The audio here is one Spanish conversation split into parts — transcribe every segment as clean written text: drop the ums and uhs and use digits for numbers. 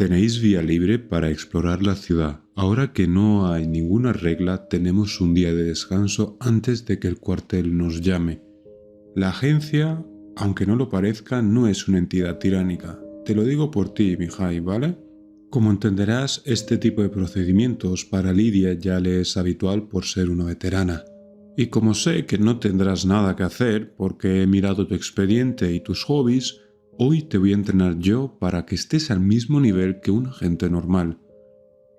Tenéis vía libre para explorar la ciudad. Ahora que no hay ninguna regla, tenemos un día de descanso antes de que el cuartel nos llame. La agencia, aunque no lo parezca, no es una entidad tiránica. Te lo digo por ti, Mihai, ¿vale? Como entenderás, este tipo de procedimientos para Lidia ya le es habitual por ser una veterana. Y como sé que no tendrás nada que hacer porque he mirado tu expediente y tus hobbies, hoy te voy a entrenar yo para que estés al mismo nivel que un agente normal.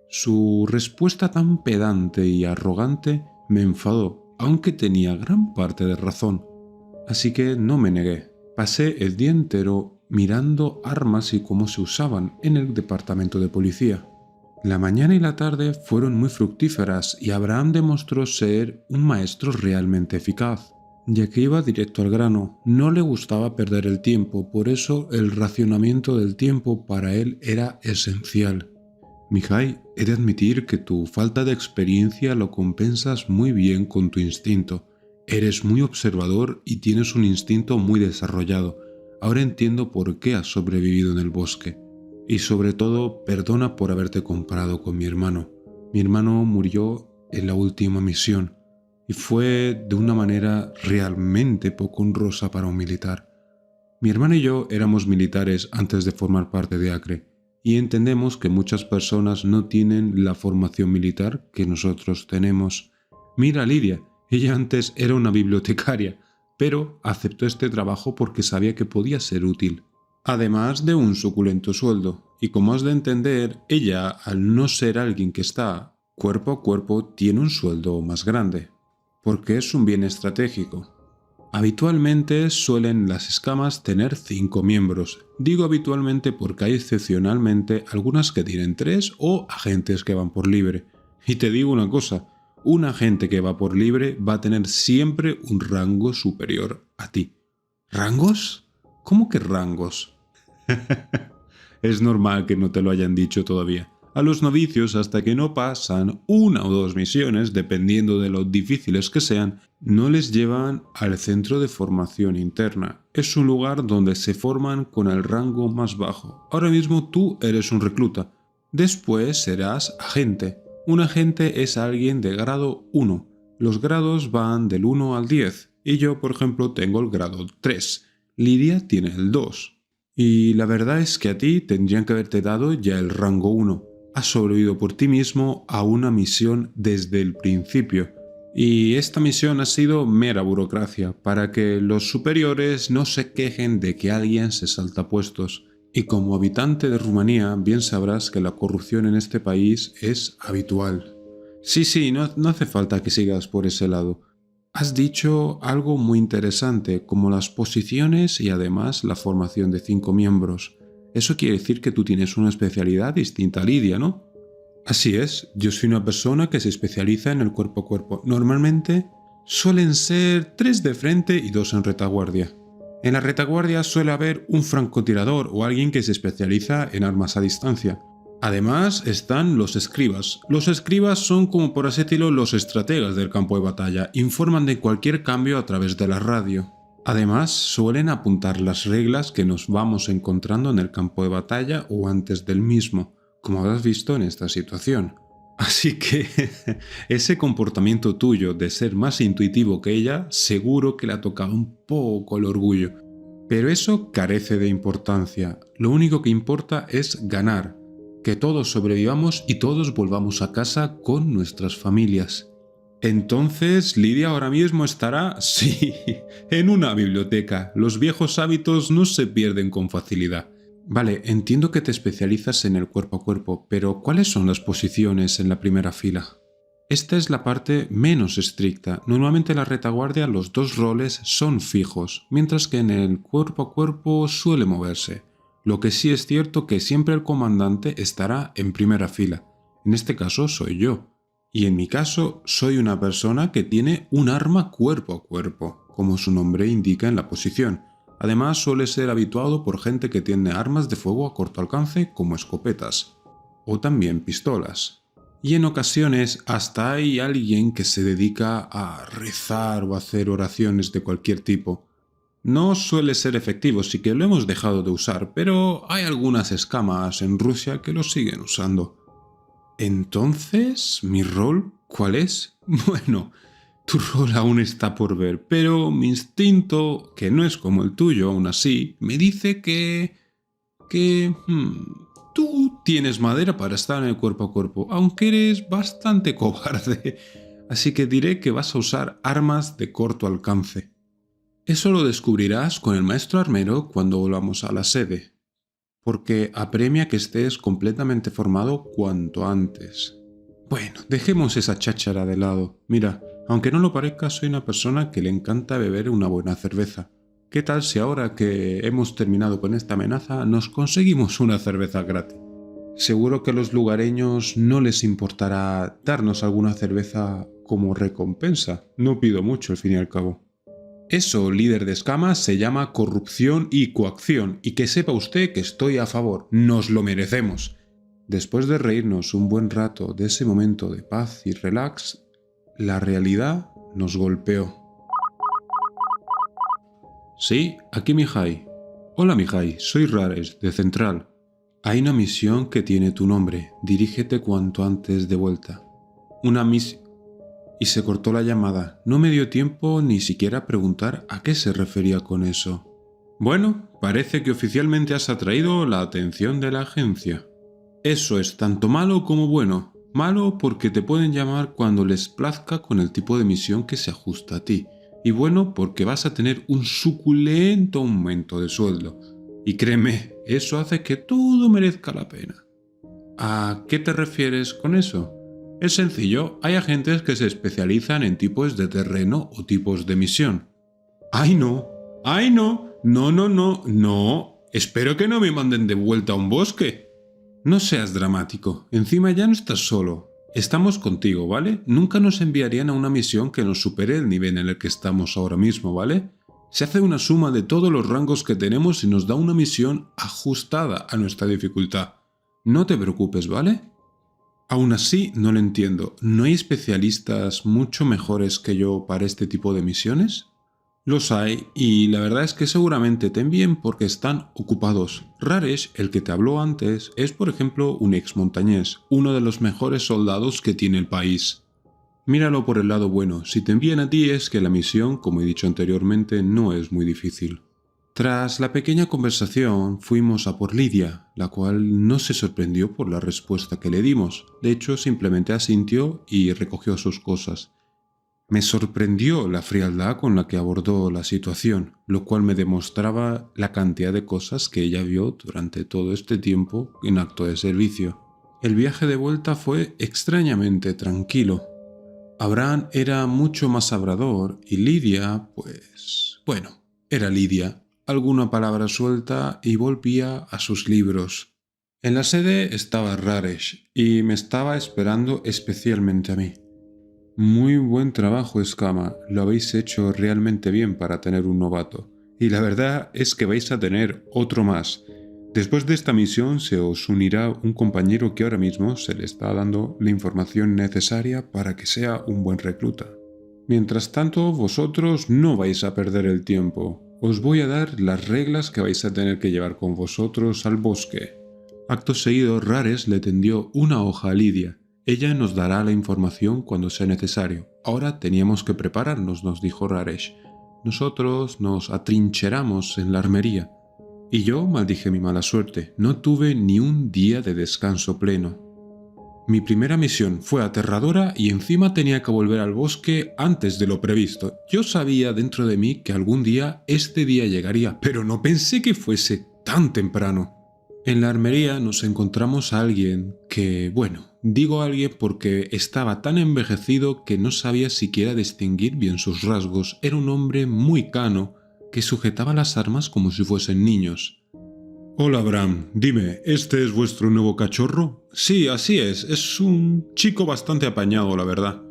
Su respuesta tan pedante y arrogante me enfadó, aunque tenía gran parte de razón. Así que no me negué. Pasé el día entero mirando armas y cómo se usaban en el departamento de policía. La mañana y la tarde fueron muy fructíferas y Abraham demostró ser un maestro realmente eficaz, ya que iba directo al grano. No le gustaba perder el tiempo, por eso el racionamiento del tiempo para él era esencial. Mihai, he de admitir que tu falta de experiencia lo compensas muy bien con tu instinto. Eres muy observador y tienes un instinto muy desarrollado. Ahora entiendo por qué has sobrevivido en el bosque. Y sobre todo, perdona por haberte comparado con mi hermano. Mi hermano murió en la última misión y fue de una manera realmente poco honrosa para un militar. Mi hermano y yo éramos militares antes de formar parte de Acre y entendemos que muchas personas no tienen la formación militar que nosotros tenemos. Mira a Lidia, ella antes era una bibliotecaria, pero aceptó este trabajo porque sabía que podía ser útil, además de un suculento sueldo. Y como has de entender, ella, al no ser alguien que está cuerpo a cuerpo, tiene un sueldo más grande, porque es un bien estratégico. Habitualmente suelen las escamas tener 5 miembros. Digo habitualmente porque hay excepcionalmente algunas que tienen 3 o agentes que van por libre. Y te digo una cosa, un agente que va por libre va a tener siempre un rango superior a ti. ¿Rangos? ¿Cómo que rangos? Es normal que no te lo hayan dicho todavía. A los novicios, hasta que no pasan 1 o 2 misiones, dependiendo de lo difíciles que sean, no les llevan al centro de formación interna. Es un lugar donde se forman con el rango más bajo. Ahora mismo tú eres un recluta. Después serás agente. Un agente es alguien de grado 1. Los grados van del 1 al 10. Y yo, por ejemplo, tengo el grado 3. Lidia tiene el 2. Y la verdad es que a ti tendrían que haberte dado ya el rango 1. Has sobrevivido por ti mismo a una misión desde el principio. Y esta misión ha sido mera burocracia, para que los superiores no se quejen de que alguien se salta puestos. Y como habitante de Rumanía, bien sabrás que la corrupción en este país es habitual. Sí, no hace falta que sigas por ese lado. Has dicho algo muy interesante, como las posiciones y además la formación de 5 miembros. Eso quiere decir que tú tienes una especialidad distinta a Lidia, ¿no? Así es, yo soy una persona que se especializa en el cuerpo a cuerpo. Normalmente suelen ser 3 de frente y 2 en retaguardia. En la retaguardia suele haber un francotirador o alguien que se especializa en armas a distancia. Además están los escribas. Los escribas son, como por así decirlo, los estrategas del campo de batalla. Informan de cualquier cambio a través de la radio. Además, suelen apuntar las reglas que nos vamos encontrando en el campo de batalla o antes del mismo, como habrás visto en esta situación. Así que ese comportamiento tuyo de ser más intuitivo que ella, seguro que le ha tocado un poco el orgullo. Pero eso carece de importancia. Lo único que importa es ganar, que todos sobrevivamos y todos volvamos a casa con nuestras familias. Entonces, Lidia ahora mismo estará, sí, en una biblioteca. Los viejos hábitos no se pierden con facilidad. Vale, entiendo que te especializas en el cuerpo a cuerpo, pero ¿cuáles son las posiciones en la primera fila? Esta es la parte menos estricta. Normalmente en la retaguardia los 2 roles son fijos, mientras que en el cuerpo a cuerpo suele moverse. Lo que sí es cierto que siempre el comandante estará en primera fila. En este caso soy yo. Y en mi caso, soy una persona que tiene un arma cuerpo a cuerpo, como su nombre indica en la posición. Además, suele ser habituado por gente que tiene armas de fuego a corto alcance, como escopetas, o también pistolas. Y en ocasiones hasta hay alguien que se dedica a rezar o a hacer oraciones de cualquier tipo. No suele ser efectivo, sí que lo hemos dejado de usar, pero hay algunas escamas en Rusia que lo siguen usando. Entonces, ¿mi rol cuál es? Bueno, tu rol aún está por ver, pero mi instinto, que no es como el tuyo aún así, me dice que tú tienes madera para estar en el cuerpo a cuerpo, aunque eres bastante cobarde. Así que diré que vas a usar armas de corto alcance. Eso lo descubrirás con el maestro armero cuando volvamos a la sede, porque apremia que estés completamente formado cuanto antes. Bueno, dejemos esa cháchara de lado. Mira, aunque no lo parezca, soy una persona que le encanta beber una buena cerveza. ¿Qué tal si ahora que hemos terminado con esta amenaza nos conseguimos una cerveza gratis? Seguro que a los lugareños no les importará darnos alguna cerveza como recompensa. No pido mucho al fin y al cabo. Eso, líder de escamas, se llama corrupción y coacción, y que sepa usted que estoy a favor, nos lo merecemos. Después de reírnos un buen rato de ese momento de paz y relax, la realidad nos golpeó. Sí, aquí Mihai. Hola Mihai, soy Rares, de Central. Hay una misión que tiene tu nombre, dirígete cuanto antes de vuelta. Una misión... Y se cortó la llamada. No me dio tiempo ni siquiera a preguntar a qué se refería con eso. Bueno, parece que oficialmente has atraído la atención de la agencia. Eso es tanto malo como bueno. Malo porque te pueden llamar cuando les plazca con el tipo de misión que se ajusta a ti. Y bueno porque vas a tener un suculento aumento de sueldo. Y créeme, eso hace que todo merezca la pena. ¿A qué te refieres con eso? Es sencillo, hay agentes que se especializan en tipos de terreno o tipos de misión. ¡Ay no! ¡Ay no! ¡No, no, no! ¡No! Espero que no me manden de vuelta a un bosque. No seas dramático, encima ya no estás solo. Estamos contigo, ¿vale? Nunca nos enviarían a una misión que nos supere el nivel en el que estamos ahora mismo, ¿vale? Se hace una suma de todos los rangos que tenemos y nos da una misión ajustada a nuestra dificultad. No te preocupes, ¿vale? Aún así, no lo entiendo. ¿No hay especialistas mucho mejores que yo para este tipo de misiones? Los hay, y la verdad es que seguramente te envíen porque están ocupados. Raresh, el que te habló antes, es por ejemplo un ex montañés, uno de los mejores soldados que tiene el país. Míralo por el lado bueno, si te envían a ti es que la misión, como he dicho anteriormente, no es muy difícil. Tras la pequeña conversación, fuimos a por Lidia, la cual no se sorprendió por la respuesta que le dimos. De hecho, simplemente asintió y recogió sus cosas. Me sorprendió la frialdad con la que abordó la situación, lo cual me demostraba la cantidad de cosas que ella vio durante todo este tiempo en acto de servicio. El viaje de vuelta fue extrañamente tranquilo. Abraham era mucho más hablador y Lidia, pues... bueno, era Lidia. Alguna palabra suelta y volvía a sus libros. En la sede estaba Raresh y me estaba esperando especialmente a mí. Muy buen trabajo, Escama. Lo habéis hecho realmente bien para tener un novato. Y la verdad es que vais a tener otro más. Después de esta misión se os unirá un compañero que ahora mismo se le está dando la información necesaria para que sea un buen recluta. Mientras tanto, vosotros no vais a perder el tiempo. Os voy a dar las reglas que vais a tener que llevar con vosotros al bosque. Acto seguido, Rares le tendió una hoja a Lidia. Ella nos dará la información cuando sea necesario. Ahora teníamos que prepararnos, nos dijo Raresh. Nosotros nos atrincheramos en la armería. Y yo maldije mi mala suerte. No tuve ni un día de descanso pleno. Mi primera misión fue aterradora y encima tenía que volver al bosque antes de lo previsto. Yo sabía dentro de mí que algún día este día llegaría, pero no pensé que fuese tan temprano. En la armería nos encontramos a alguien que, bueno, digo alguien porque estaba tan envejecido que no sabía siquiera distinguir bien sus rasgos. Era un hombre muy cano que sujetaba las armas como si fuesen niños. Hola, Bram. Dime, ¿este es vuestro nuevo cachorro? Sí, así es. Es un chico bastante apañado, la verdad.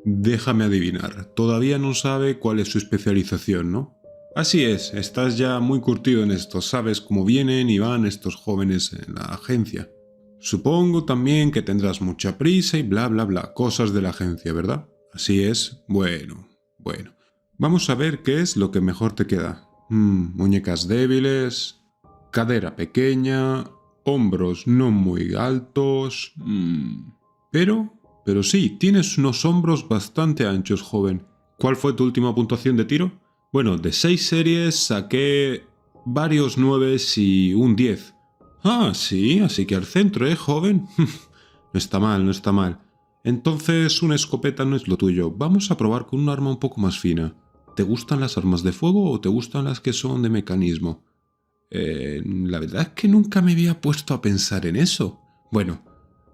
Déjame adivinar. Todavía no sabe cuál es su especialización, ¿no? Así es, estás ya muy curtido en esto. Sabes cómo vienen y van estos jóvenes en la agencia. Supongo también que tendrás mucha prisa y bla bla bla. Cosas de la agencia, ¿verdad? Así es. Bueno. Vamos a ver qué es lo que mejor te queda. Muñecas débiles, cadera pequeña, hombros no muy altos. Pero sí, tienes unos hombros bastante anchos, joven. ¿Cuál fue tu última puntuación de tiro? Bueno, de 6 series saqué varios 9 y un 10. Ah, sí, así que al centro, joven? No está mal, no está mal. Entonces una escopeta no es lo tuyo. Vamos a probar con un arma un poco más fina. ¿Te gustan las armas de fuego o te gustan las que son de mecanismo? La verdad es que nunca me había puesto a pensar en eso. Bueno,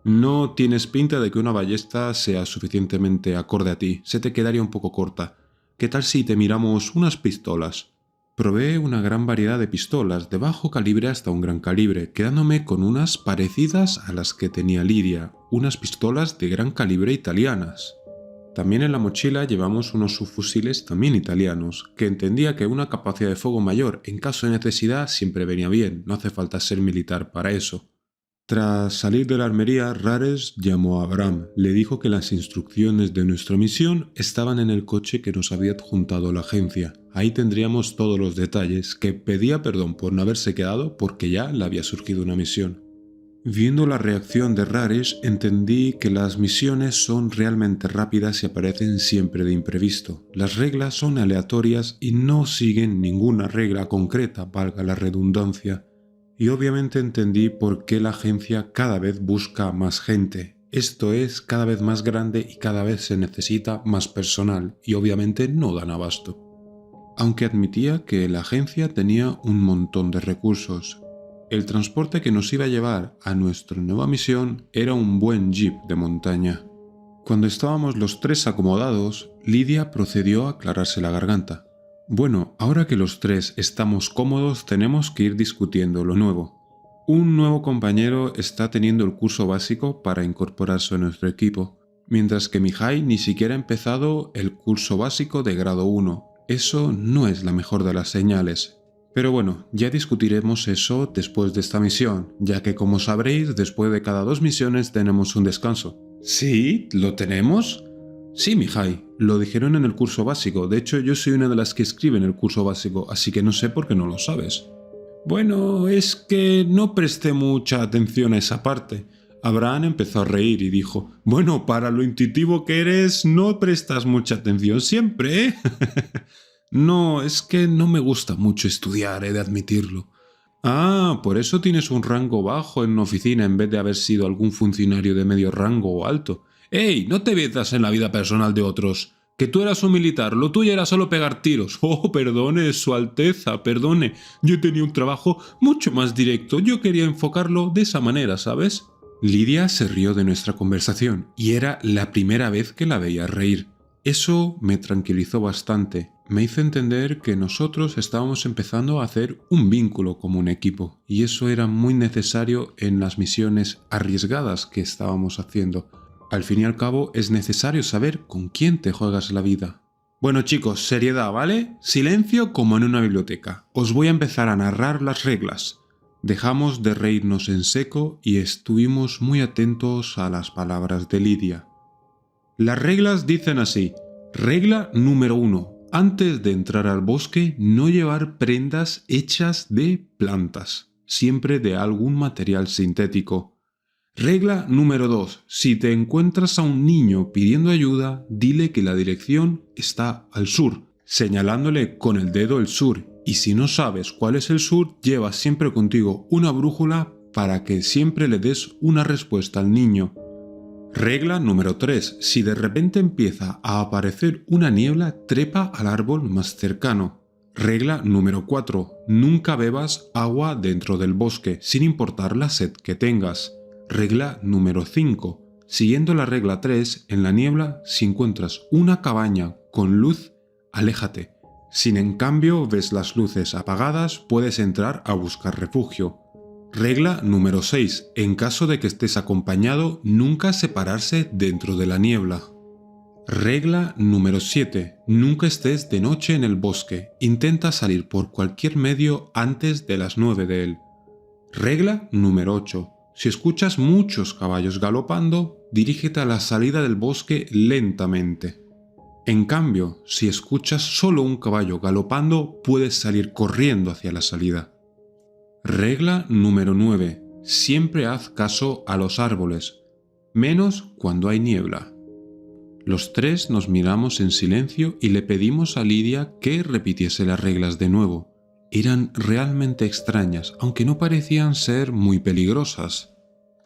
no tienes pinta de que una ballesta sea suficientemente acorde a ti. Se te quedaría un poco corta. ¿Qué tal si te miramos unas pistolas? Probé una gran variedad de pistolas, de bajo calibre hasta un gran calibre, quedándome con unas parecidas a las que tenía Lidia, unas pistolas de gran calibre italianas. También en la mochila llevamos unos subfusiles también italianos, que entendía que una capacidad de fuego mayor en caso de necesidad siempre venía bien, no hace falta ser militar para eso. Tras salir de la armería, Rares llamó a Abraham. Le dijo que las instrucciones de nuestra misión estaban en el coche que nos había adjuntado la agencia. Ahí tendríamos todos los detalles, que pedía perdón por no haberse quedado porque ya le había surgido una misión. Viendo la reacción de Rares, entendí que las misiones son realmente rápidas y aparecen siempre de imprevisto. Las reglas son aleatorias y no siguen ninguna regla concreta, valga la redundancia. Y obviamente entendí por qué la agencia cada vez busca más gente. Esto es cada vez más grande y cada vez se necesita más personal y obviamente no dan abasto. Aunque admitía que la agencia tenía un montón de recursos. El transporte que nos iba a llevar a nuestra nueva misión era un buen jeep de montaña. Cuando estábamos los tres acomodados, Lidia procedió a aclararse la garganta. Bueno, ahora que los tres estamos cómodos, tenemos que ir discutiendo lo nuevo. Un nuevo compañero está teniendo el curso básico para incorporarse a nuestro equipo, mientras que Mihai ni siquiera ha empezado el curso básico de grado 1. Eso no es la mejor de las señales. Pero bueno, ya discutiremos eso después de esta misión, ya que como sabréis, después de cada 2 misiones tenemos un descanso. ¿Sí? ¿Lo tenemos? Sí, Mihai, lo dijeron en el curso básico. De hecho, yo soy una de las que escribe en el curso básico, así que no sé por qué no lo sabes. Bueno, es que no presté mucha atención a esa parte. Abraham empezó a reír y dijo, bueno, para lo intuitivo que eres, no prestas mucha atención siempre, ¿eh? No, es que no me gusta mucho estudiar, he de admitirlo. Ah, por eso tienes un rango bajo en una oficina en vez de haber sido algún funcionario de medio rango o alto. ¡Ey! No te metas en la vida personal de otros. Que tú eras un militar, lo tuyo era solo pegar tiros. Oh, perdone, Su Alteza, perdone. Yo tenía un trabajo mucho más directo. Yo quería enfocarlo de esa manera, ¿sabes? Lidia se rió de nuestra conversación y era la primera vez que la veía reír. Eso me tranquilizó bastante. Me hizo entender que nosotros estábamos empezando a hacer un vínculo como un equipo, y eso era muy necesario en las misiones arriesgadas que estábamos haciendo. Al fin y al cabo, es necesario saber con quién te juegas la vida. Bueno chicos, seriedad, ¿vale? Silencio como en una biblioteca. Os voy a empezar a narrar las reglas. Dejamos de reírnos en seco y estuvimos muy atentos a las palabras de Lidia. Las reglas dicen así. Regla número 1. Antes de entrar al bosque, no llevar prendas hechas de plantas, siempre de algún material sintético. Regla número 2. Si te encuentras a un niño pidiendo ayuda, dile que la dirección está al sur, señalándole con el dedo el sur. Y si no sabes cuál es el sur, lleva siempre contigo una brújula para que siempre le des una respuesta al niño. Regla número 3. Si de repente empieza a aparecer una niebla, trepa al árbol más cercano. Regla número 4. Nunca bebas agua dentro del bosque, sin importar la sed que tengas. Regla número 5. Siguiendo la regla 3, en la niebla, si encuentras una cabaña con luz, aléjate. Si en cambio ves las luces apagadas, puedes entrar a buscar refugio. Regla número 6. En caso de que estés acompañado, nunca separarse dentro de la niebla. Regla número 7. Nunca estés de noche en el bosque. Intenta salir por cualquier medio antes de las 9 de él. Regla número 8. Si escuchas muchos caballos galopando, dirígete a la salida del bosque lentamente. En cambio, si escuchas solo un caballo galopando, puedes salir corriendo hacia la salida. Regla número 9. Siempre haz caso a los árboles, menos cuando hay niebla. Los tres nos miramos en silencio y le pedimos a Lidia que repitiese las reglas de nuevo. Eran realmente extrañas, aunque no parecían ser muy peligrosas.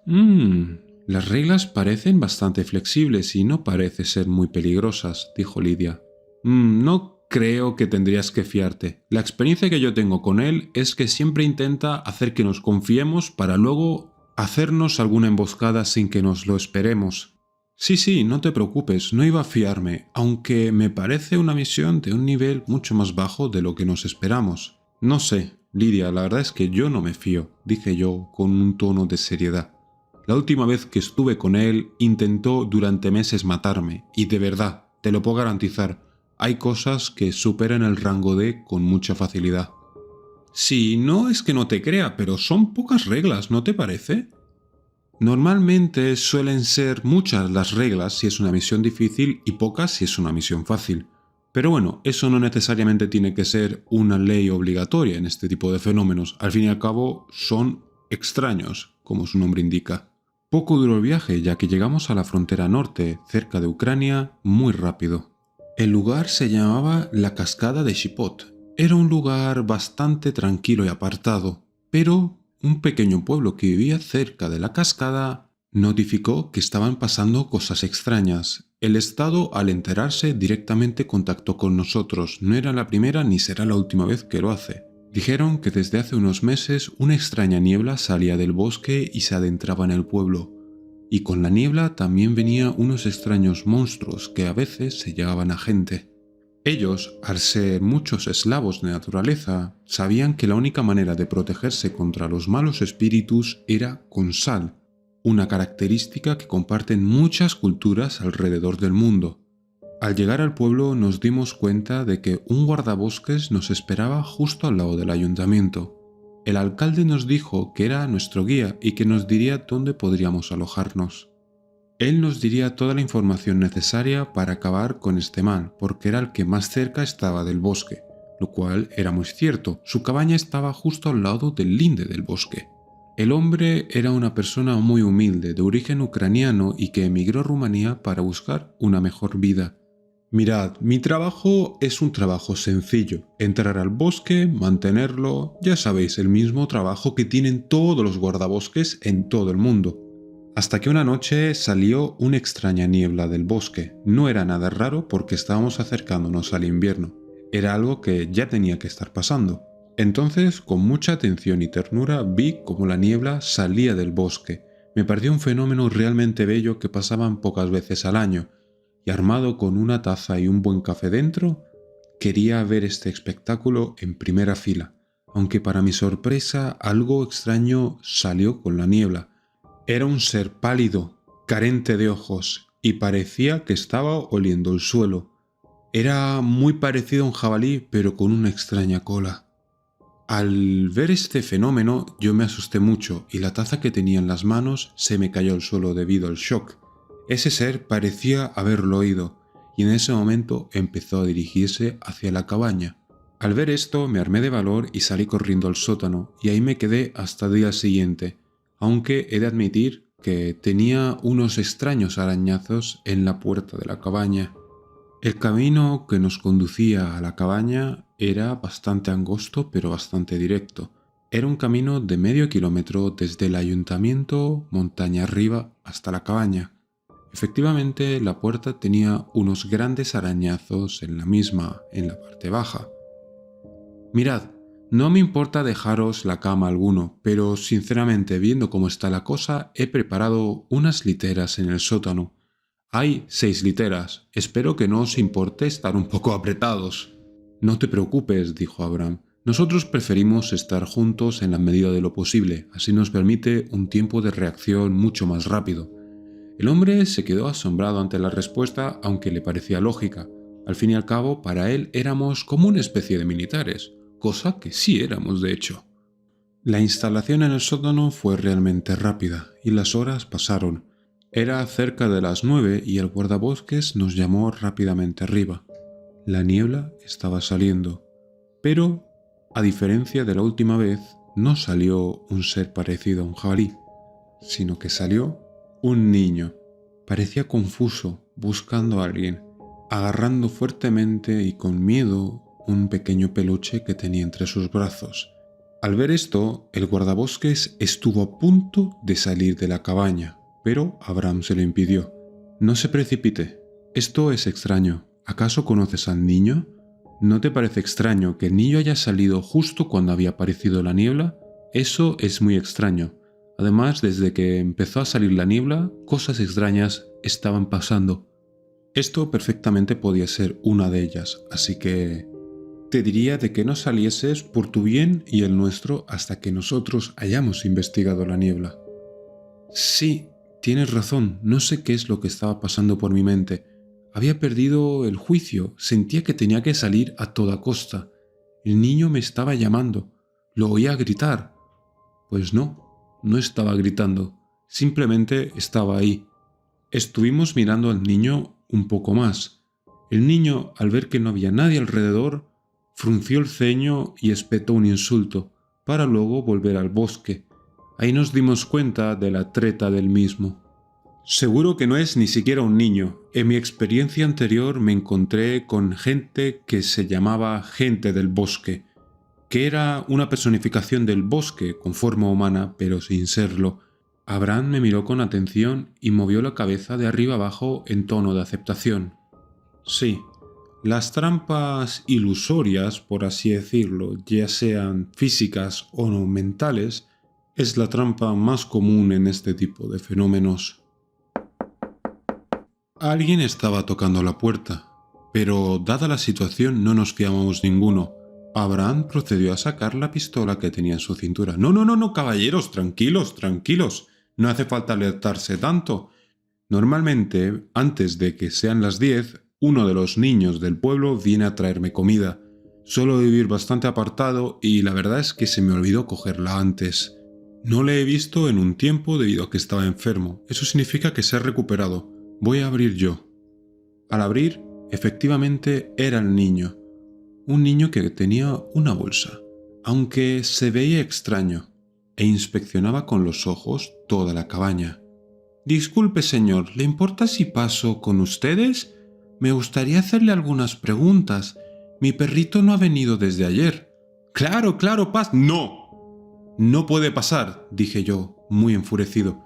Las reglas parecen bastante flexibles y no parece ser muy peligrosas, dijo Lidia. No creo que tendrías que fiarte. La experiencia que yo tengo con él es que siempre intenta hacer que nos confiemos para luego hacernos alguna emboscada sin que nos lo esperemos. Sí, no te preocupes, no iba a fiarme, aunque me parece una misión de un nivel mucho más bajo de lo que nos esperamos. No sé, Lidia, la verdad es que yo no me fío, dije yo con un tono de seriedad. La última vez que estuve con él intentó durante meses matarme, y de verdad, te lo puedo garantizar, hay cosas que superan el rango D con mucha facilidad. Sí, no es que no te crea, pero son pocas reglas, ¿no te parece? Normalmente suelen ser muchas las reglas si es una misión difícil y pocas si es una misión fácil. Pero bueno, eso no necesariamente tiene que ser una ley obligatoria en este tipo de fenómenos. Al fin y al cabo, son extraños, como su nombre indica. Poco duró el viaje, ya que llegamos a la frontera norte, cerca de Ucrania, muy rápido. El lugar se llamaba la Cascada de Shipot. Era un lugar bastante tranquilo y apartado, pero un pequeño pueblo que vivía cerca de la cascada notificó que estaban pasando cosas extrañas. El Estado, al enterarse, directamente contactó con nosotros. No era la primera ni será la última vez que lo hace. Dijeron que desde hace unos meses una extraña niebla salía del bosque y se adentraba en el pueblo. Y con la niebla también venían unos extraños monstruos que a veces se llevaban a gente. Ellos, al ser muchos eslavos de naturaleza, sabían que la única manera de protegerse contra los malos espíritus era con sal, una característica que comparten muchas culturas alrededor del mundo. Al llegar al pueblo nos dimos cuenta de que un guardabosques nos esperaba justo al lado del ayuntamiento. El alcalde nos dijo que era nuestro guía y que nos diría dónde podríamos alojarnos. Él nos diría toda la información necesaria para acabar con este mal, porque era el que más cerca estaba del bosque, lo cual era muy cierto. Su cabaña estaba justo al lado del linde del bosque. El hombre era una persona muy humilde, de origen ucraniano y que emigró a Rumanía para buscar una mejor vida. Mirad, mi trabajo es un trabajo sencillo. Entrar al bosque, mantenerlo, ya sabéis, el mismo trabajo que tienen todos los guardabosques en todo el mundo. Hasta que una noche salió una extraña niebla del bosque. No era nada raro porque estábamos acercándonos al invierno. Era algo que ya tenía que estar pasando. Entonces, con mucha atención y ternura, vi cómo la niebla salía del bosque. Me pareció un fenómeno realmente bello que pasaban pocas veces al año. Y armado con una taza y un buen café dentro, quería ver este espectáculo en primera fila. Aunque para mi sorpresa, algo extraño salió con la niebla. Era un ser pálido, carente de ojos, y parecía que estaba oliendo el suelo. Era muy parecido a un jabalí, pero con una extraña cola. Al ver este fenómeno, yo me asusté mucho y la taza que tenía en las manos se me cayó al suelo debido al shock. Ese ser parecía haberlo oído, y en ese momento empezó a dirigirse hacia la cabaña. Al ver esto, me armé de valor y salí corriendo al sótano, y ahí me quedé hasta el día siguiente, aunque he de admitir que tenía unos extraños arañazos en la puerta de la cabaña. El camino que nos conducía a la cabaña era bastante angosto pero bastante directo. Era un camino de medio kilómetro desde el ayuntamiento montaña arriba hasta la cabaña. Efectivamente, la puerta tenía unos grandes arañazos en la misma, en la parte baja. Mirad, no me importa dejaros la cama alguno, pero sinceramente viendo cómo está la cosa, he preparado unas literas en el sótano. Hay 6 literas, espero que no os importe estar un poco apretados. No te preocupes, dijo Abraham. Nosotros preferimos estar juntos en la medida de lo posible, así nos permite un tiempo de reacción mucho más rápido. El hombre se quedó asombrado ante la respuesta, aunque le parecía lógica. Al fin y al cabo, para él éramos como una especie de militares, cosa que sí éramos de hecho. La instalación en el sótano fue realmente rápida, y las horas pasaron. Era cerca de las 9 y el guardabosques nos llamó rápidamente arriba. La niebla estaba saliendo, pero, a diferencia de la última vez, no salió un ser parecido a un jabalí, sino que salió un niño. Parecía confuso, buscando a alguien, agarrando fuertemente y con miedo un pequeño peluche que tenía entre sus brazos. Al ver esto, el guardabosques estuvo a punto de salir de la cabaña, pero Abraham se lo impidió. No se precipite. Esto es extraño. ¿Acaso conoces al niño? ¿No te parece extraño que el niño haya salido justo cuando había aparecido la niebla? Eso es muy extraño. Además, desde que empezó a salir la niebla, cosas extrañas estaban pasando. Esto perfectamente podía ser una de ellas, así que te diría de que no salieses por tu bien y el nuestro hasta que nosotros hayamos investigado la niebla. Sí, tienes razón, no sé qué es lo que estaba pasando por mi mente. Había perdido el juicio, sentía que tenía que salir a toda costa. El niño me estaba llamando, lo oía gritar. Pues no estaba gritando, simplemente estaba ahí. Estuvimos mirando al niño un poco más. El niño, al ver que no había nadie alrededor, frunció el ceño y espetó un insulto, para luego volver al bosque. Ahí nos dimos cuenta de la treta del mismo. Seguro que no es ni siquiera un niño. En mi experiencia anterior me encontré con gente que se llamaba gente del bosque, que era una personificación del bosque con forma humana, pero sin serlo. Abraham me miró con atención y movió la cabeza de arriba abajo en tono de aceptación. Sí, las trampas ilusorias, por así decirlo, ya sean físicas o no mentales, es la trampa más común en este tipo de fenómenos. Alguien estaba tocando la puerta, pero dada la situación no nos fiábamos ninguno. Abraham procedió a sacar la pistola que tenía en su cintura. No, caballeros, tranquilos. No hace falta alertarse tanto. Normalmente, antes de que sean las 10, uno de los niños del pueblo viene a traerme comida. Suelo vivir bastante apartado y la verdad es que se me olvidó cogerla antes. No le he visto en un tiempo debido a que estaba enfermo. Eso significa que se ha recuperado. Voy a abrir yo. Al abrir, efectivamente era el niño. Un niño que tenía una bolsa, aunque se veía extraño, e inspeccionaba con los ojos toda la cabaña. Disculpe, señor, ¿le importa si paso con ustedes? Me gustaría hacerle algunas preguntas. Mi perrito no ha venido desde ayer. Claro, ¡No! No puede pasar, dije yo, muy enfurecido.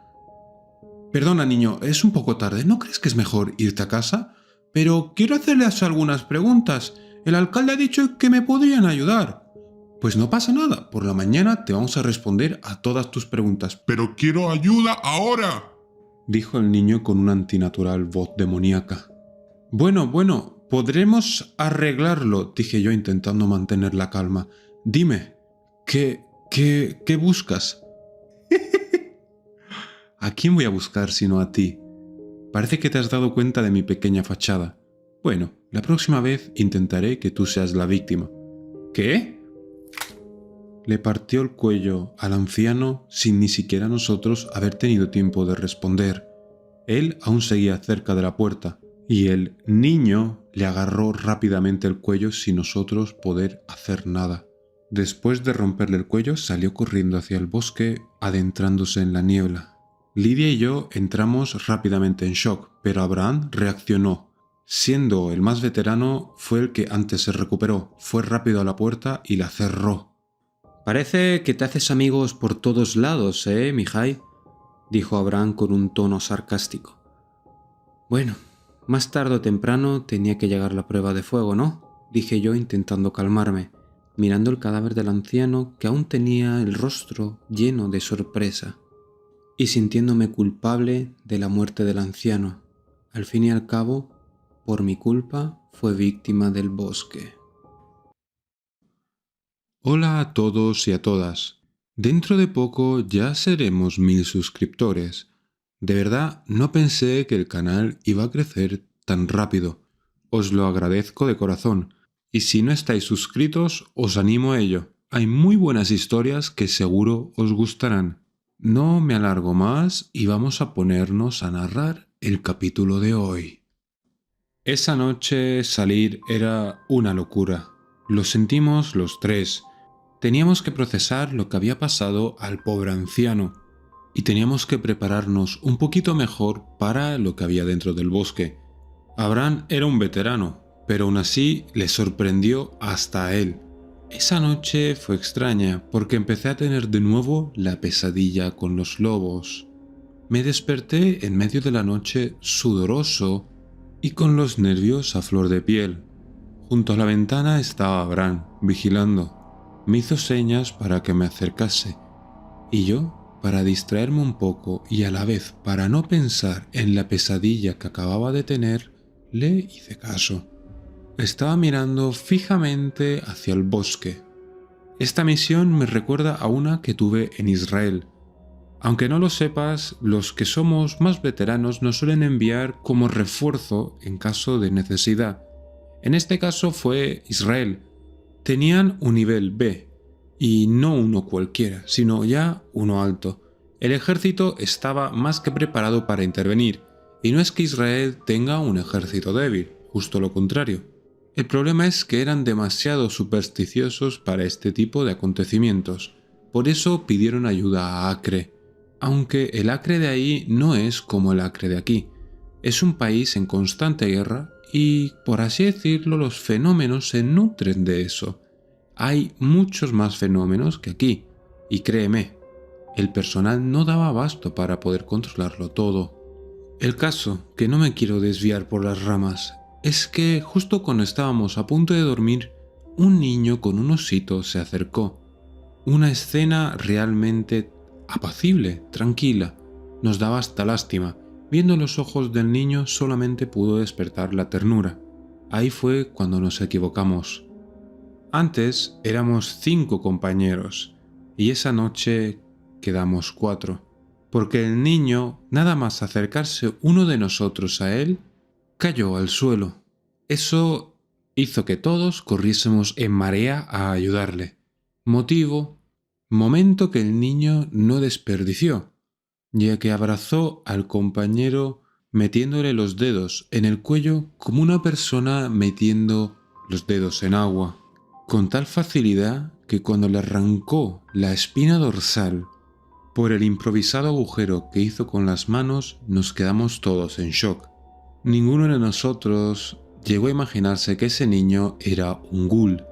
Perdona, niño, es un poco tarde. ¿No crees que es mejor irte a casa? Pero quiero hacerles algunas preguntas. El alcalde ha dicho que me podrían ayudar. Pues no pasa nada. Por la mañana te vamos a responder a todas tus preguntas. ¡Pero quiero ayuda ahora!, dijo el niño con una antinatural voz demoníaca. Bueno, podremos arreglarlo, dije yo intentando mantener la calma. Dime, ¿qué buscas? ¿A quién voy a buscar sino a ti? Parece que te has dado cuenta de mi pequeña fachada. Bueno, la próxima vez intentaré que tú seas la víctima. ¿Qué? Le partió el cuello al anciano sin ni siquiera nosotros haber tenido tiempo de responder. Él aún seguía cerca de la puerta, y el niño le agarró rápidamente el cuello sin nosotros poder hacer nada. Después de romperle el cuello, salió corriendo hacia el bosque, adentrándose en la niebla. Lidia y yo entramos rápidamente en shock, pero Abraham reaccionó. Siendo el más veterano, fue el que antes se recuperó, fue rápido a la puerta y la cerró. «Parece que te haces amigos por todos lados, Mihai», dijo Abraham con un tono sarcástico. «Bueno, más tarde o temprano tenía que llegar la prueba de fuego, ¿no?», dije yo intentando calmarme, mirando el cadáver del anciano que aún tenía el rostro lleno de sorpresa, y sintiéndome culpable de la muerte del anciano. Al fin y al cabo, por mi culpa, fue víctima del bosque. Hola a todos y a todas. Dentro de poco ya seremos 1000 suscriptores. De verdad, no pensé que el canal iba a crecer tan rápido. Os lo agradezco de corazón. Y si no estáis suscritos, os animo a ello. Hay muy buenas historias que seguro os gustarán. no me alargo más y vamos a ponernos a narrar el capítulo de hoy. Esa noche salir era una locura. Lo sentimos los tres. Teníamos que procesar lo que había pasado al pobre anciano y teníamos que prepararnos un poquito mejor para lo que había dentro del bosque. Abraham era un veterano, pero aún así le sorprendió hasta a él. Esa noche fue extraña porque empecé a tener de nuevo la pesadilla con los lobos. Me desperté en medio de la noche sudoroso y con los nervios a flor de piel. Junto a la ventana estaba Abraham, vigilando. Me hizo señas para que me acercase y yo, para distraerme un poco y a la vez para no pensar en la pesadilla que acababa de tener, le hice caso. Estaba mirando fijamente hacia el bosque. Esta misión me recuerda a una que tuve en Israel. Aunque no lo sepas, los que somos más veteranos nos suelen enviar como refuerzo en caso de necesidad. En este caso fue Israel. Tenían un nivel B, y no uno cualquiera, sino ya uno alto. El ejército estaba más que preparado para intervenir, y no es que Israel tenga un ejército débil, justo lo contrario. El problema es que eran demasiado supersticiosos para este tipo de acontecimientos. Por eso pidieron ayuda a Acre, aunque el Acre de ahí no es como el Acre de aquí. Es un país en constante guerra y, por así decirlo, los fenómenos se nutren de eso. Hay muchos más fenómenos que aquí, y créeme, el personal no daba abasto para poder controlarlo todo. El caso, que no me quiero desviar por las ramas, es que justo cuando estábamos a punto de dormir, un niño con un osito se acercó. Una escena realmente apacible, tranquila. Nos daba hasta lástima. Viendo los ojos del niño solamente pudo despertar la ternura. Ahí fue cuando nos equivocamos. Antes éramos 5 compañeros y esa noche quedamos 4, porque el niño, nada más acercarse uno de nosotros a él, cayó al suelo. Eso hizo que todos corriésemos en marea a ayudarle. Momento que el niño no desperdició, ya que abrazó al compañero metiéndole los dedos en el cuello como una persona metiendo los dedos en agua, con tal facilidad que cuando le arrancó la espina dorsal por el improvisado agujero que hizo con las manos, nos quedamos todos en shock. Ninguno de nosotros llegó a imaginarse que ese niño era un ghul,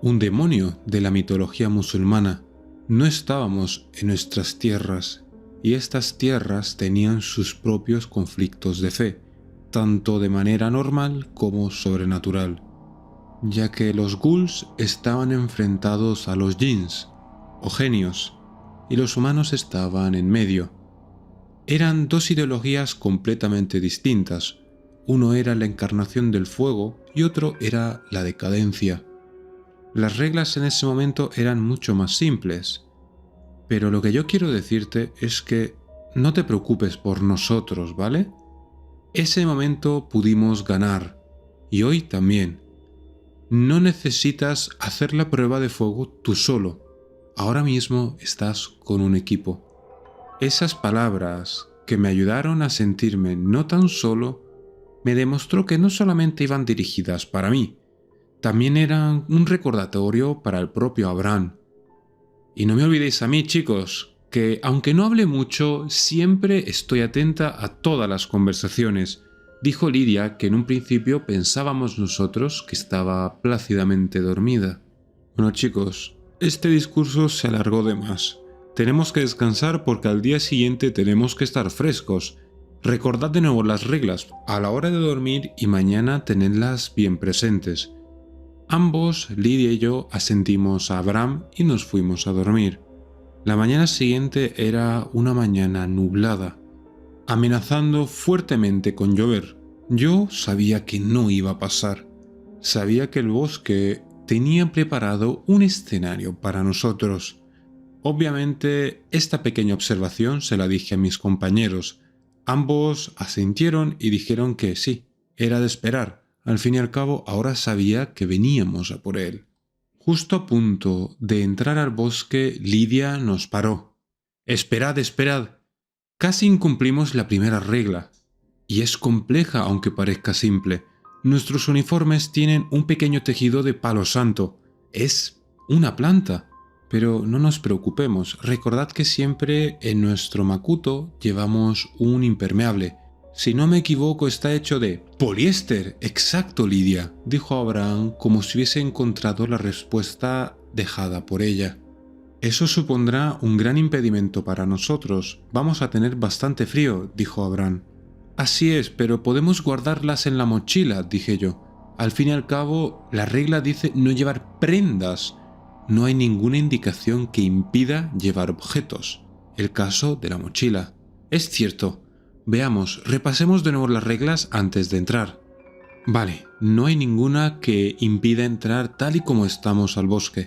un demonio de la mitología musulmana. No estábamos en nuestras tierras, y estas tierras tenían sus propios conflictos de fe, tanto de manera normal como sobrenatural, ya que los ghouls estaban enfrentados a los jinns, o genios, y los humanos estaban en medio. Eran 2 ideologías completamente distintas. Uno era la encarnación del fuego y otro era la decadencia. Las reglas en ese momento eran mucho más simples, pero lo que yo quiero decirte es que no te preocupes por nosotros, ¿vale? Ese momento pudimos ganar, y hoy también. No necesitas hacer la prueba de fuego tú solo. Ahora mismo estás con un equipo. Esas palabras que me ayudaron a sentirme no tan solo, me demostró que no solamente iban dirigidas para mí, también eran un recordatorio para el propio Abraham. Y no me olvidéis a mí, chicos, que aunque no hable mucho, siempre estoy atenta a todas las conversaciones. Dijo Lidia que en un principio pensábamos nosotros que estaba plácidamente dormida. Bueno, chicos, este discurso se alargó de más. Tenemos que descansar porque al día siguiente tenemos que estar frescos. Recordad de nuevo las reglas a la hora de dormir y mañana tenedlas bien presentes. Ambos, Lidia y yo, asentimos a Abraham y nos fuimos a dormir. La mañana siguiente era una mañana nublada, amenazando fuertemente con llover. Yo sabía que no iba a pasar. Sabía que el bosque tenía preparado un escenario para nosotros. Obviamente, esta pequeña observación se la dije a mis compañeros. Ambos asintieron y dijeron que sí, era de esperar. Al fin y al cabo, ahora sabía que veníamos a por él. Justo a punto de entrar al bosque, Lidia nos paró. Esperad, esperad. Casi incumplimos la primera regla. Y es compleja aunque parezca simple. Nuestros uniformes tienen un pequeño tejido de palo santo. Es una planta. Pero no nos preocupemos. Recordad que siempre en nuestro makuto llevamos un impermeable. Si no me equivoco, está hecho de poliéster. Exacto, Lidia, dijo Abraham como si hubiese encontrado la respuesta dejada por ella. Eso supondrá un gran impedimento para nosotros. Vamos a tener bastante frío, dijo Abraham. Así es, pero podemos guardarlas en la mochila, dije yo. Al fin y al cabo, la regla dice no llevar prendas. No hay ninguna indicación que impida llevar objetos. El caso de la mochila. Es cierto. Veamos, repasemos de nuevo las reglas antes de entrar. Vale, no hay ninguna que impida entrar tal y como estamos al bosque.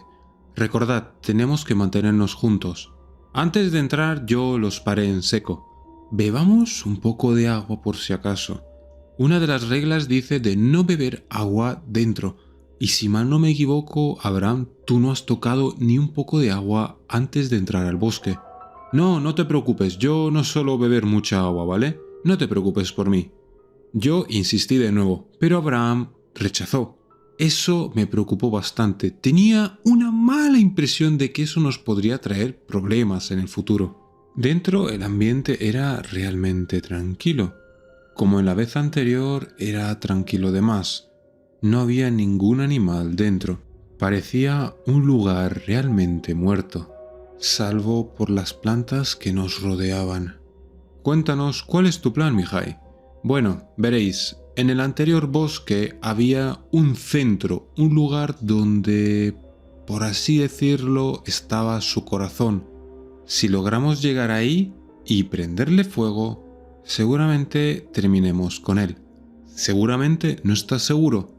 Recordad, tenemos que mantenernos juntos. Antes de entrar yo los paré en seco. Bebamos un poco de agua por si acaso. Una de las reglas dice de no beber agua dentro. Y si mal no me equivoco, Abraham, tú no has tocado ni un poco de agua antes de entrar al bosque. No, no te preocupes, yo no suelo beber mucha agua, ¿vale? No te preocupes por mí. Yo insistí de nuevo, pero Abraham rechazó. Eso me preocupó bastante. Tenía una mala impresión de que eso nos podría traer problemas en el futuro. Dentro el ambiente era realmente tranquilo. Como en la vez anterior, era tranquilo de más. No había ningún animal dentro. Parecía un lugar realmente muerto, salvo por las plantas que nos rodeaban. Cuéntanos, ¿cuál es tu plan, Mihai? Bueno, veréis, en el anterior bosque había un centro, un lugar donde, por así decirlo, estaba su corazón. Si logramos llegar ahí y prenderle fuego, seguramente terminemos con él. ¿Seguramente? ¿No estás seguro?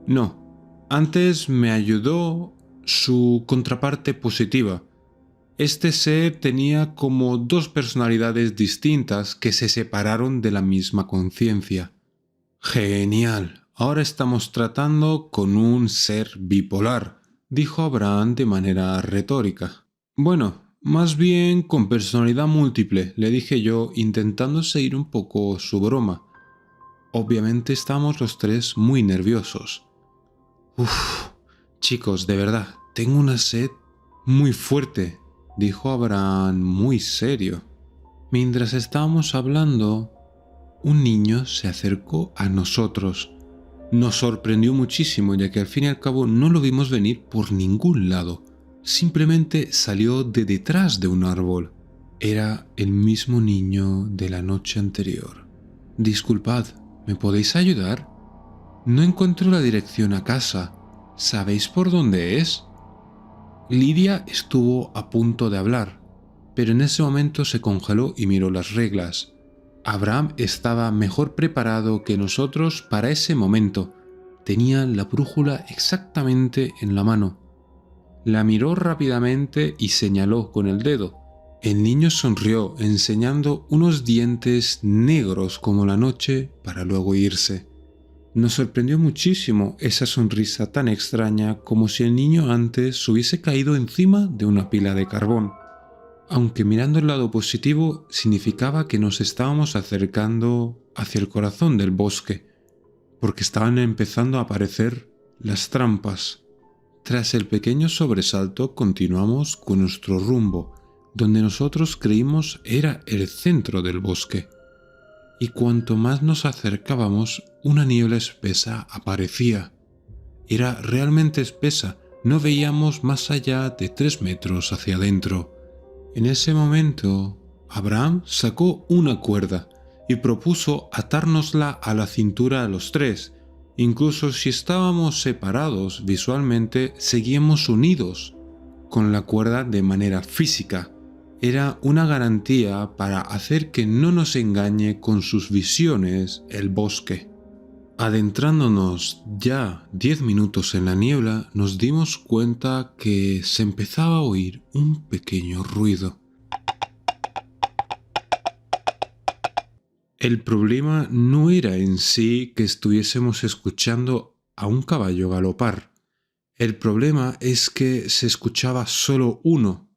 No. Antes me ayudó su contraparte positiva. Este ser tenía como dos personalidades distintas que se separaron de la misma conciencia. Genial. Ahora estamos tratando con un ser bipolar, dijo Abraham de manera retórica. Bueno, más bien con personalidad múltiple, le dije yo, intentando seguir un poco su broma. Obviamente estamos los tres muy nerviosos. Chicos, de verdad, tengo una sed muy fuerte, dijo Abraham muy serio. Mientras estábamos hablando, un niño se acercó a nosotros. Nos sorprendió muchísimo, ya que al fin y al cabo no lo vimos venir por ningún lado. Simplemente salió de detrás de un árbol. Era el mismo niño de la noche anterior. Disculpad, ¿me podéis ayudar? No encuentro la dirección a casa. ¿Sabéis por dónde es? Lidia estuvo a punto de hablar, pero en ese momento se congeló y miró las reglas. Abraham estaba mejor preparado que nosotros para ese momento. Tenía la brújula exactamente en la mano. La miró rápidamente y señaló con el dedo. El niño sonrió, enseñando unos dientes negros como la noche para luego irse. Nos sorprendió muchísimo esa sonrisa tan extraña, como si el niño antes hubiese caído encima de una pila de carbón. Aunque mirando el lado positivo significaba que nos estábamos acercando hacia el corazón del bosque, porque estaban empezando a aparecer las trampas. Tras el pequeño sobresalto continuamos con nuestro rumbo, donde nosotros creímos era el centro del bosque. Y cuanto más nos acercábamos, una niebla espesa aparecía. Era realmente espesa, no veíamos más allá de 3 metros hacia adentro. En ese momento, Abraham sacó una cuerda y propuso atárnosla a la cintura a los tres. Incluso si estábamos separados visualmente, seguíamos unidos con la cuerda de manera física. Era una garantía para hacer que no nos engañe con sus visiones el bosque. Adentrándonos ya 10 minutos en la niebla, nos dimos cuenta que se empezaba a oír un pequeño ruido. El problema no era en sí que estuviésemos escuchando a un caballo galopar. El problema es que se escuchaba solo uno.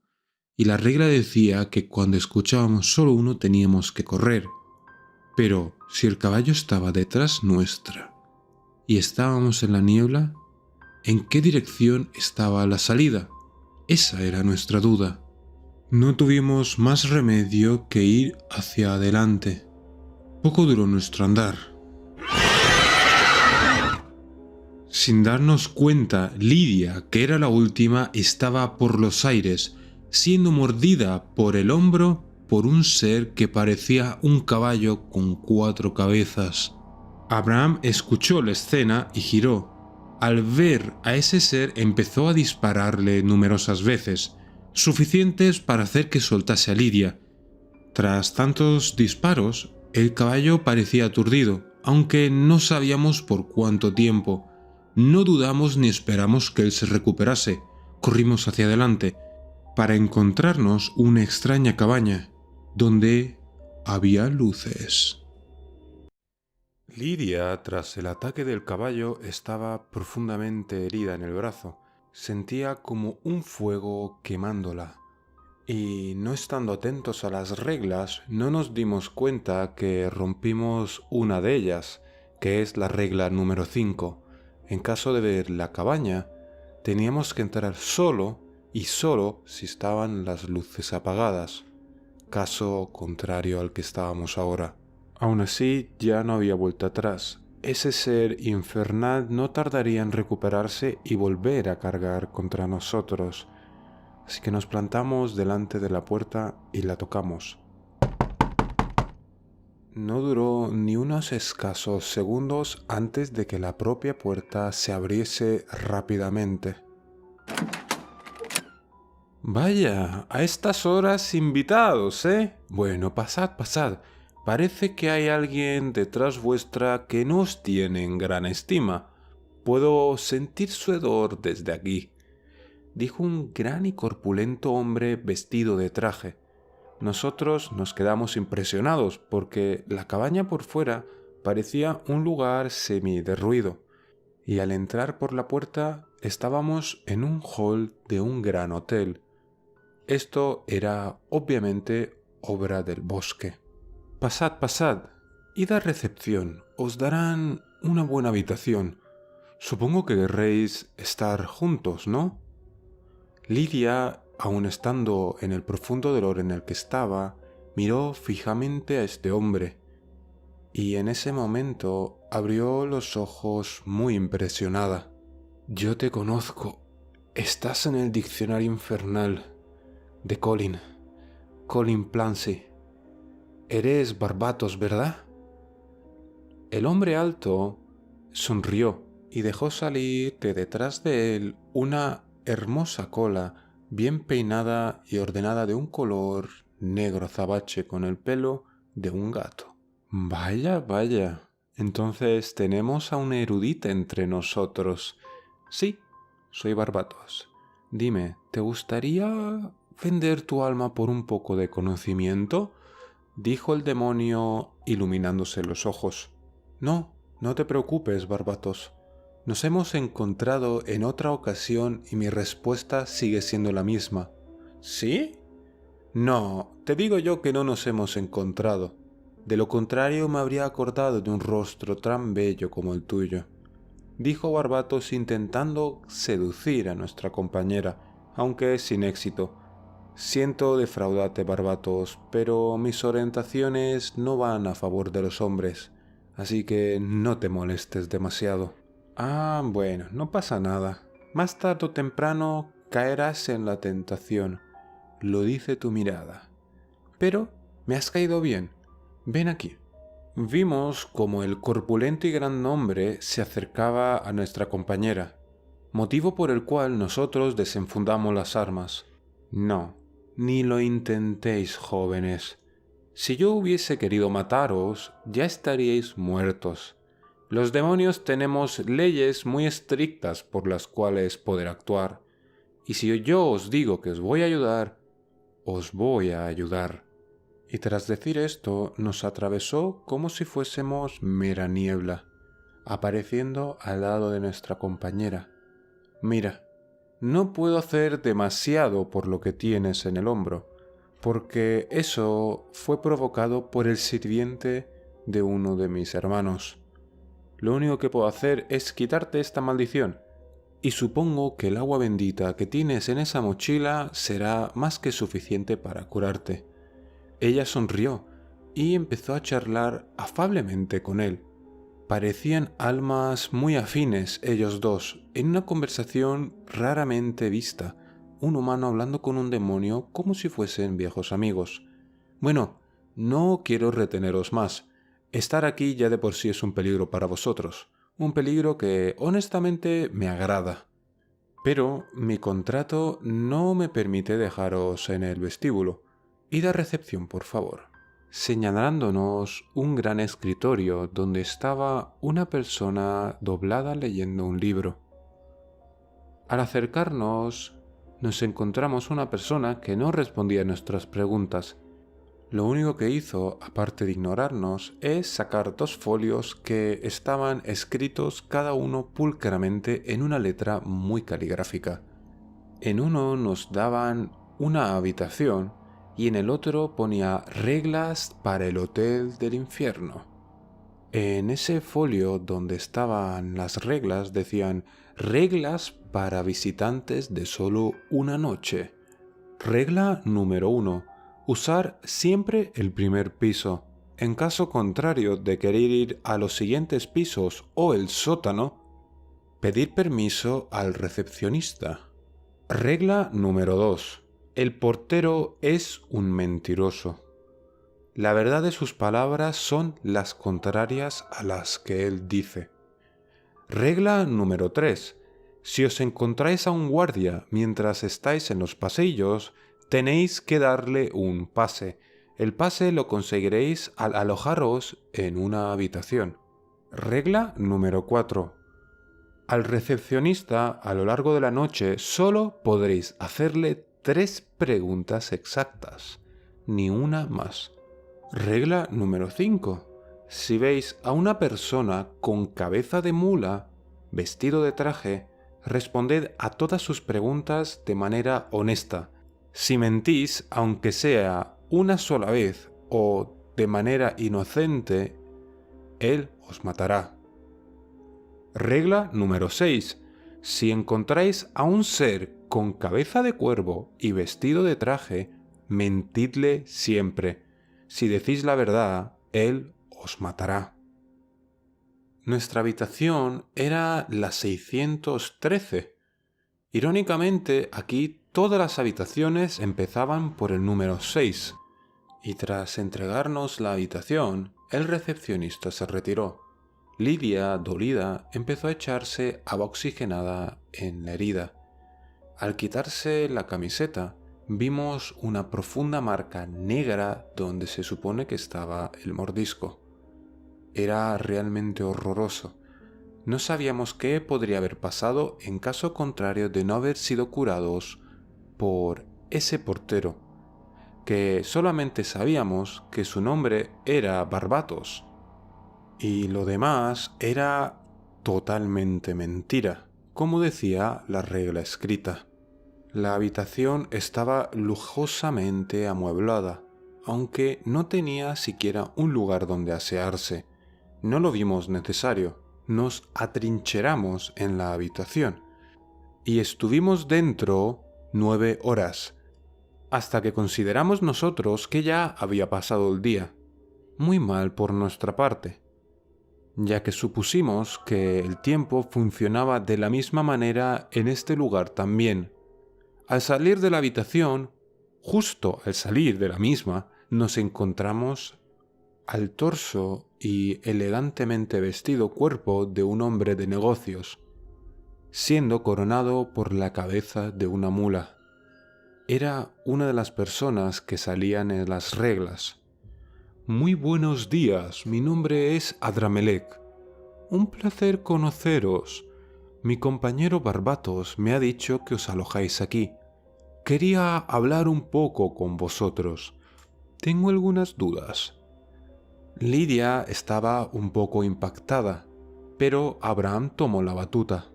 y la regla decía que cuando escuchábamos solo uno teníamos que correr. Pero si el caballo estaba detrás nuestra y estábamos en la niebla, ¿en qué dirección estaba la salida? Esa era nuestra duda. No tuvimos más remedio que ir hacia adelante. Poco duró nuestro andar. Sin darnos cuenta, Lidia, que era la última, estaba por los aires, siendo mordida por el hombro por un ser que parecía un caballo con 4 cabezas. Abraham escuchó la escena y giró. Al ver a ese ser empezó a dispararle numerosas veces, suficientes para hacer que soltase a Lidia. Tras tantos disparos, el caballo parecía aturdido, aunque no sabíamos por cuánto tiempo. No dudamos ni esperamos que él se recuperase. Corrimos hacia adelante, para encontrarnos una extraña cabaña, donde había luces. Lidia, tras el ataque del caballo, estaba profundamente herida en el brazo. Sentía como un fuego quemándola. Y no estando atentos a las reglas, no nos dimos cuenta que rompimos una de ellas, que es la regla número 5. En caso de ver la cabaña, teníamos que entrar solo y solo si estaban las luces apagadas, caso contrario al que estábamos ahora. Aún así, ya no había vuelta atrás. Ese ser infernal no tardaría en recuperarse y volver a cargar contra nosotros. Así que nos plantamos delante de la puerta y la tocamos. No duró ni unos escasos segundos antes de que la propia puerta se abriese rápidamente. Vaya, a estas horas invitados, ¿eh? Bueno, pasad, pasad. Parece que hay alguien detrás vuestra que no os tiene en gran estima. Puedo sentir su hedor desde aquí, dijo un gran y corpulento hombre vestido de traje. Nosotros nos quedamos impresionados porque la cabaña por fuera parecía un lugar semi-derruido, y al entrar por la puerta estábamos en un hall de un gran hotel. Esto era obviamente obra del bosque. Pasad, pasad, id a recepción, os darán una buena habitación. Supongo que querréis estar juntos, ¿no? Lidia, aun estando en el profundo dolor en el que estaba, miró fijamente a este hombre, y en ese momento abrió los ojos muy impresionada. Yo te conozco. Estás en el diccionario infernal de Colin Clancy. Eres Barbatos, ¿verdad? El hombre alto sonrió y dejó salir de detrás de él una hermosa cola bien peinada y ordenada de un color negro azabache con el pelo de un gato. Vaya, vaya. Entonces tenemos a una erudita entre nosotros. Sí, soy Barbatos. Dime, ¿te gustaría vender tu alma por un poco de conocimiento? Dijo el demonio iluminándose los ojos. No, no te preocupes, Barbatos. Nos hemos encontrado en otra ocasión y mi respuesta sigue siendo la misma. ¿Sí? No, te digo yo que no nos hemos encontrado. De lo contrario me habría acordado de un rostro tan bello como el tuyo, dijo Barbatos intentando seducir a nuestra compañera, aunque sin éxito. Siento defraudarte, Barbatos, pero mis orientaciones no van a favor de los hombres, así que no te molestes demasiado. Ah, bueno, no pasa nada. Más tarde o temprano caerás en la tentación, lo dice tu mirada. Pero me has caído bien. Ven aquí. Vimos como el corpulento y gran hombre se acercaba a nuestra compañera, motivo por el cual nosotros desenfundamos las armas. No, ni lo intentéis, jóvenes. Si yo hubiese querido mataros, ya estaríais muertos. Los demonios tenemos leyes muy estrictas por las cuales poder actuar, y si yo os digo que os voy a ayudar, os voy a ayudar. Y tras decir esto, nos atravesó como si fuésemos mera niebla, apareciendo al lado de nuestra compañera. Mira, no puedo hacer demasiado por lo que tienes en el hombro, porque eso fue provocado por el sirviente de uno de mis hermanos. Lo único que puedo hacer es quitarte esta maldición, y supongo que el agua bendita que tienes en esa mochila será más que suficiente para curarte». Ella sonrió y empezó a charlar afablemente con él. Parecían almas muy afines ellos dos, en una conversación raramente vista, un humano hablando con un demonio como si fuesen viejos amigos. Bueno, no quiero reteneros más. Estar aquí ya de por sí es un peligro para vosotros, un peligro que honestamente me agrada. Pero mi contrato no me permite dejaros en el vestíbulo. Id a recepción, por favor, señalándonos un gran escritorio donde estaba una persona doblada leyendo un libro. Al acercarnos, nos encontramos una persona que no respondía a nuestras preguntas. Lo único que hizo, aparte de ignorarnos, es sacar 2 folios que estaban escritos cada uno pulcramente en una letra muy caligráfica. En uno nos daban una habitación y en el otro ponía reglas para el hotel del infierno. En ese folio donde estaban las reglas decían reglas para visitantes de solo una noche. Regla número 1. Usar siempre el primer piso. En caso contrario de querer ir a los siguientes pisos o el sótano, pedir permiso al recepcionista. Regla número 2. El portero es un mentiroso. La verdad de sus palabras son las contrarias a las que él dice. Regla número 3. Si os encontráis a un guardia mientras estáis en los pasillos, tenéis que darle un pase. El pase lo conseguiréis al alojaros en una habitación. Regla número 4. Al recepcionista, a lo largo de la noche, solo podréis hacerle 3 preguntas exactas, ni una más. Regla número 5. Si veis a una persona con cabeza de mula, vestido de traje, responded a todas sus preguntas de manera honesta. Si mentís, aunque sea una sola vez o de manera inocente, él os matará. Regla número 6. Si encontráis a un ser con cabeza de cuervo y vestido de traje, mentidle siempre. Si decís la verdad, él os matará. Nuestra habitación era la 613. Irónicamente, aquí todas las habitaciones empezaban por el número 6, y tras entregarnos la habitación, el recepcionista se retiró. Lidia, dolida, empezó a echarse agua oxigenada en la herida. Al quitarse la camiseta, vimos una profunda marca negra donde se supone que estaba el mordisco. Era realmente horroroso. No sabíamos qué podría haber pasado en caso contrario de no haber sido curados por ese portero, que solamente sabíamos que su nombre era Barbatos, y lo demás era totalmente mentira, como decía la regla escrita. La habitación estaba lujosamente amueblada, aunque no tenía siquiera un lugar donde asearse. No lo vimos necesario. Nos atrincheramos en la habitación y estuvimos dentro 9 horas, hasta que consideramos nosotros que ya había pasado el día. Muy mal por nuestra parte, ya que supusimos que el tiempo funcionaba de la misma manera en este lugar también. Al salir de la habitación, justo al salir de la misma, nos encontramos al torso y elegantemente vestido cuerpo de un hombre de negocios, siendo coronado por la cabeza de una mula. Era una de las personas que salían en las reglas. «Muy buenos días, mi nombre es Adramelech. Un placer conoceros. Mi compañero Barbatos me ha dicho que os alojáis aquí. Quería hablar un poco con vosotros. Tengo algunas dudas». Lidia estaba un poco impactada, pero Abraham tomó la batuta.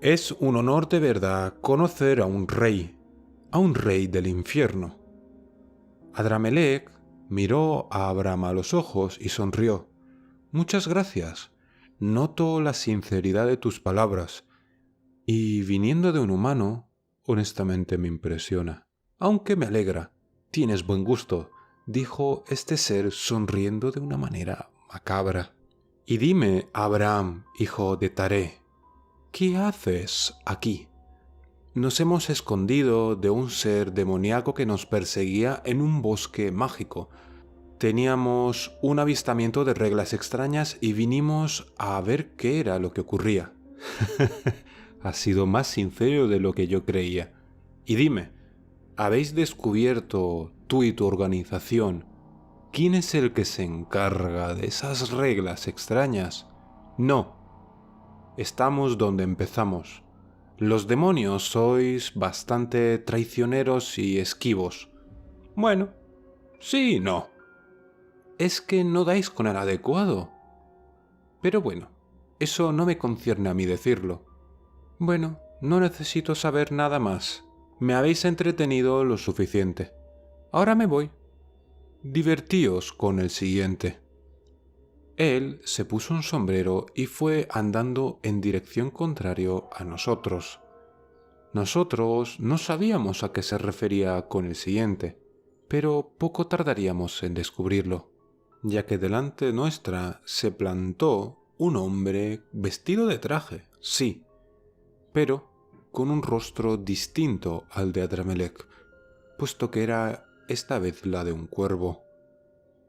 Es un honor de verdad conocer a un rey del infierno. Adramelech miró a Abraham a los ojos y sonrió. Muchas gracias. Noto la sinceridad de tus palabras. Y viniendo de un humano, honestamente me impresiona. Aunque me alegra. Tienes buen gusto, dijo este ser sonriendo de una manera macabra. Y dime, Abraham, hijo de Taré, ¿qué haces aquí? Nos hemos escondido de un ser demoníaco que nos perseguía en un bosque mágico. Teníamos un avistamiento de reglas extrañas y vinimos a ver qué era lo que ocurría. Ha sido más sincero de lo que yo creía. Y dime, ¿habéis descubierto, tú y tu organización, quién es el que se encarga de esas reglas extrañas? No. Estamos donde empezamos. Los demonios sois bastante traicioneros y esquivos. Bueno, sí y no. Es que no dais con el adecuado. Pero bueno, eso no me concierne a mí decirlo. Bueno, no necesito saber nada más. Me habéis entretenido lo suficiente. Ahora me voy. Divertíos con el siguiente. Él se puso un sombrero y fue andando en dirección contraria a nosotros. Nosotros no sabíamos a qué se refería con el siguiente, pero poco tardaríamos en descubrirlo, ya que delante nuestra se plantó un hombre vestido de traje, sí, pero con un rostro distinto al de Adramelech, puesto que era esta vez la de un cuervo.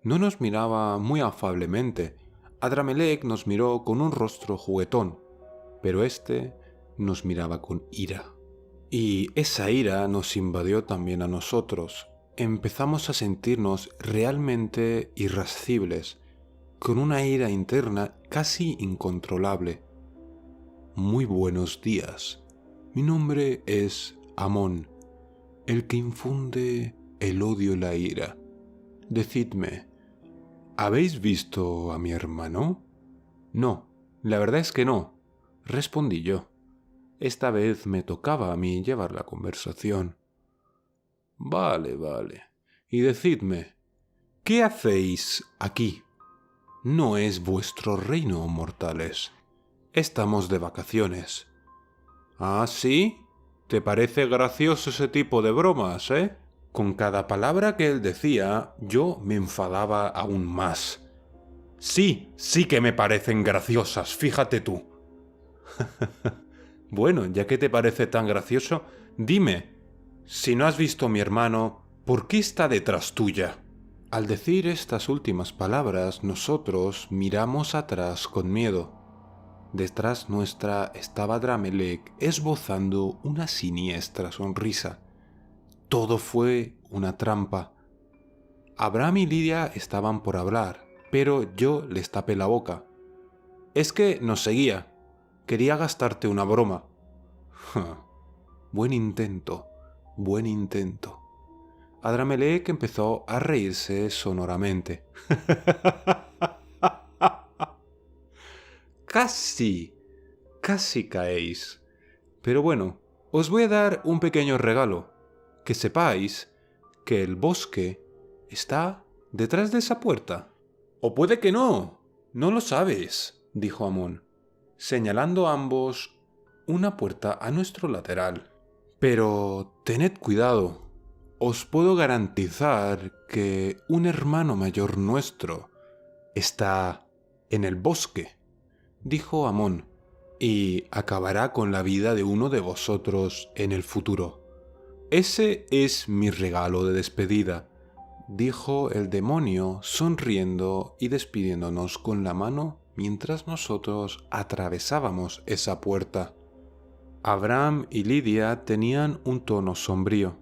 No nos miraba muy afablemente. Adramelech nos miró con un rostro juguetón, pero este nos miraba con ira. Y esa ira nos invadió también a nosotros. Empezamos a sentirnos realmente irascibles, con una ira interna casi incontrolable. Muy buenos días. Mi nombre es Amón, el que infunde el odio y la ira. Decidme, ¿habéis visto a mi hermano? No, la verdad es que no, respondí yo. Esta vez me tocaba a mí llevar la conversación. Vale. Y decidme, ¿qué hacéis aquí? No es vuestro reino, mortales. Estamos de vacaciones. ¿Ah, sí? ¿Te parece gracioso ese tipo de bromas, eh? Con cada palabra que él decía, yo me enfadaba aún más. Sí que me parecen graciosas, fíjate tú. Bueno, ya que te parece tan gracioso, dime, si no has visto a mi hermano, ¿por qué está detrás tuya? Al decir estas últimas palabras, nosotros miramos atrás con miedo. Detrás nuestra estaba Adramelech esbozando una siniestra sonrisa. Todo fue una trampa. Abraham y Lidia estaban por hablar, pero yo les tapé la boca. Es que nos seguía. Quería gastarte una broma. Buen intento. Adramelech empezó a reírse sonoramente. Casi caéis. Pero bueno, os voy a dar un pequeño regalo. Que sepáis que el bosque está detrás de esa puerta. O puede que no lo sabes, dijo Amón, señalando a ambos una puerta a nuestro lateral. Pero tened cuidado, os puedo garantizar que un hermano mayor nuestro está en el bosque, dijo Amón, y acabará con la vida de uno de vosotros en el futuro. Ese es mi regalo de despedida, dijo el demonio sonriendo y despidiéndonos con la mano mientras nosotros atravesábamos esa puerta. Abraham y Lidia tenían un tono sombrío.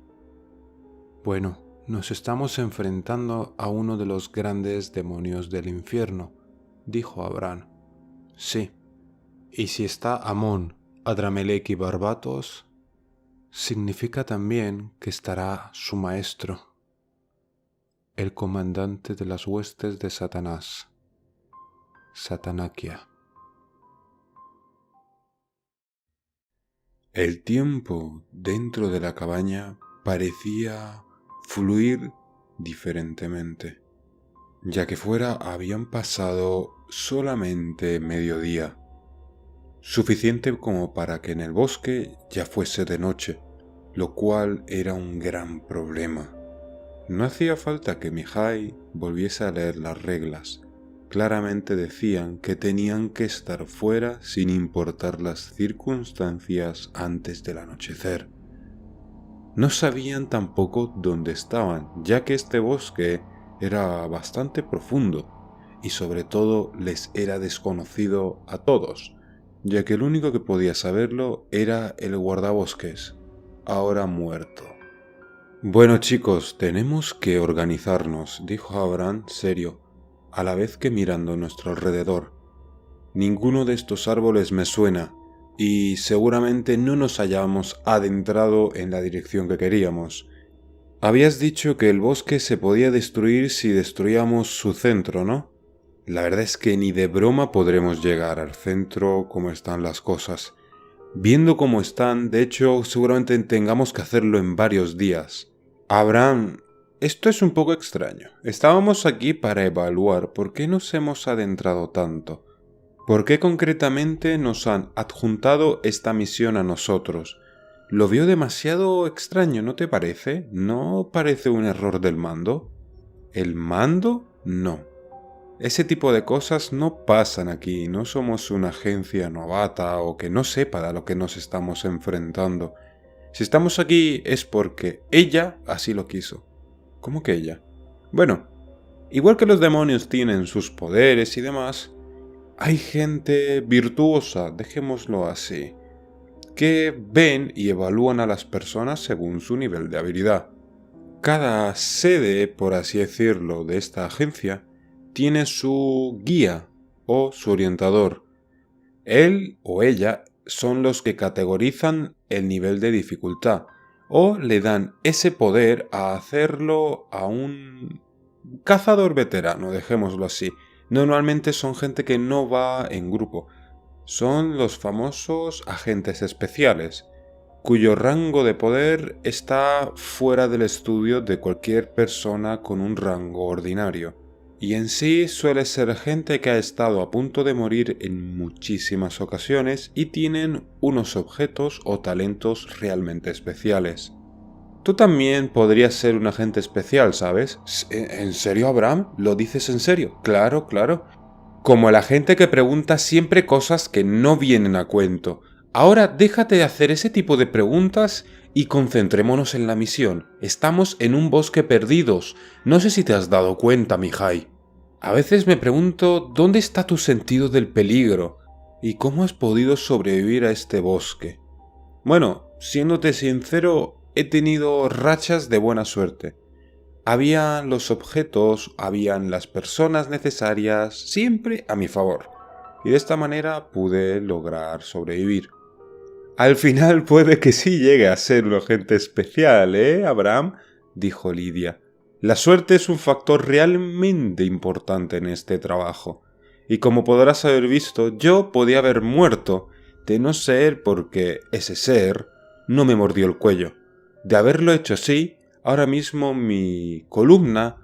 Bueno, nos estamos enfrentando a uno de los grandes demonios del infierno, dijo Abraham. Sí, y si está Amón, Adramelech y Barbatos, significa también que estará su maestro, el comandante de las huestes de Satanás, Satanaquia. El tiempo dentro de la cabaña parecía fluir diferentemente, ya que fuera habían pasado solamente mediodía, suficiente como para que en el bosque ya fuese de noche, lo cual era un gran problema. No hacía falta que Mihai volviese a leer las reglas. Claramente decían que tenían que estar fuera sin importar las circunstancias antes del anochecer. No sabían tampoco dónde estaban, ya que este bosque era bastante profundo y sobre todo les era desconocido a todos, ya que el único que podía saberlo era el guardabosques, ahora muerto. Bueno chicos, tenemos que organizarnos, dijo Abraham serio, a la vez que mirando a nuestro alrededor. Ninguno de estos árboles me suena, y seguramente no nos hayamos adentrado en la dirección que queríamos. Habías dicho que el bosque se podía destruir si destruíamos su centro, ¿no? La verdad es que ni de broma podremos llegar al centro como están las cosas. Viendo cómo están, de hecho, seguramente tengamos que hacerlo en varios días. Abraham, esto es un poco extraño. Estábamos aquí para evaluar por qué nos hemos adentrado tanto. ¿Por qué concretamente nos han adjuntado esta misión a nosotros? Lo veo demasiado extraño, ¿no te parece? ¿No parece un error del mando? ¿El mando? No. Ese tipo de cosas no pasan aquí, no somos una agencia novata o que no sepa a lo que nos estamos enfrentando. Si estamos aquí es porque ella así lo quiso. ¿Cómo que ella? Bueno, igual que los demonios tienen sus poderes y demás, hay gente virtuosa, dejémoslo así, que ven y evalúan a las personas según su nivel de habilidad. Cada sede, por así decirlo, de esta agencia tiene su guía o su orientador. Él o ella son los que categorizan el nivel de dificultad o le dan ese poder a hacerlo a un cazador veterano, dejémoslo así. Normalmente son gente que no va en grupo. Son los famosos agentes especiales, cuyo rango de poder está fuera del estudio de cualquier persona con un rango ordinario. Y en sí suele ser gente que ha estado a punto de morir en muchísimas ocasiones y tienen unos objetos o talentos realmente especiales. Tú también podrías ser un agente especial, ¿sabes? ¿En serio, Abraham? ¿Lo dices en serio? Claro, claro. Como el agente que pregunta siempre cosas que no vienen a cuento. Ahora déjate de hacer ese tipo de preguntas y concentrémonos en la misión. Estamos en un bosque perdidos. No sé si te has dado cuenta, Mihai. A veces me pregunto dónde está tu sentido del peligro y cómo has podido sobrevivir a este bosque. Bueno, siéndote sincero, he tenido rachas de buena suerte. Habían los objetos, habían las personas necesarias, siempre a mi favor. Y de esta manera pude lograr sobrevivir. Al final puede que sí llegue a ser un agente especial, Abraham? Dijo Lidia. La suerte es un factor realmente importante en este trabajo. Y como podrás haber visto, yo podía haber muerto, de no ser porque ese ser no me mordió el cuello. De haberlo hecho así, ahora mismo mi columna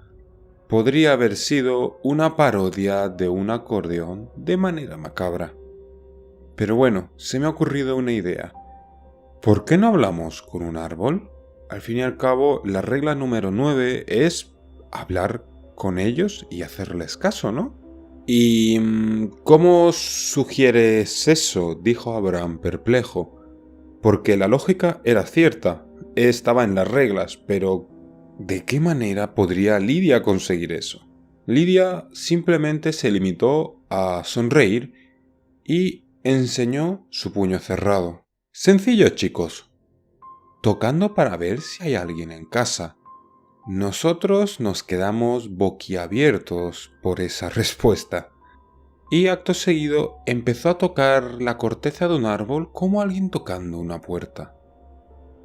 podría haber sido una parodia de un acordeón de manera macabra. Pero bueno, se me ha ocurrido una idea. ¿Por qué no hablamos con un árbol? Al fin y al cabo, la regla número 9 es hablar con ellos y hacerles caso, ¿no? ¿Y cómo sugieres eso? Dijo Abraham perplejo. Porque la lógica era cierta, estaba en las reglas, pero ¿de qué manera podría Lidia conseguir eso? Lidia simplemente se limitó a sonreír y enseñó su puño cerrado. Sencillo, chicos. Tocando para ver si hay alguien en casa. Nosotros nos quedamos boquiabiertos por esa respuesta. Y acto seguido empezó a tocar la corteza de un árbol como alguien tocando una puerta,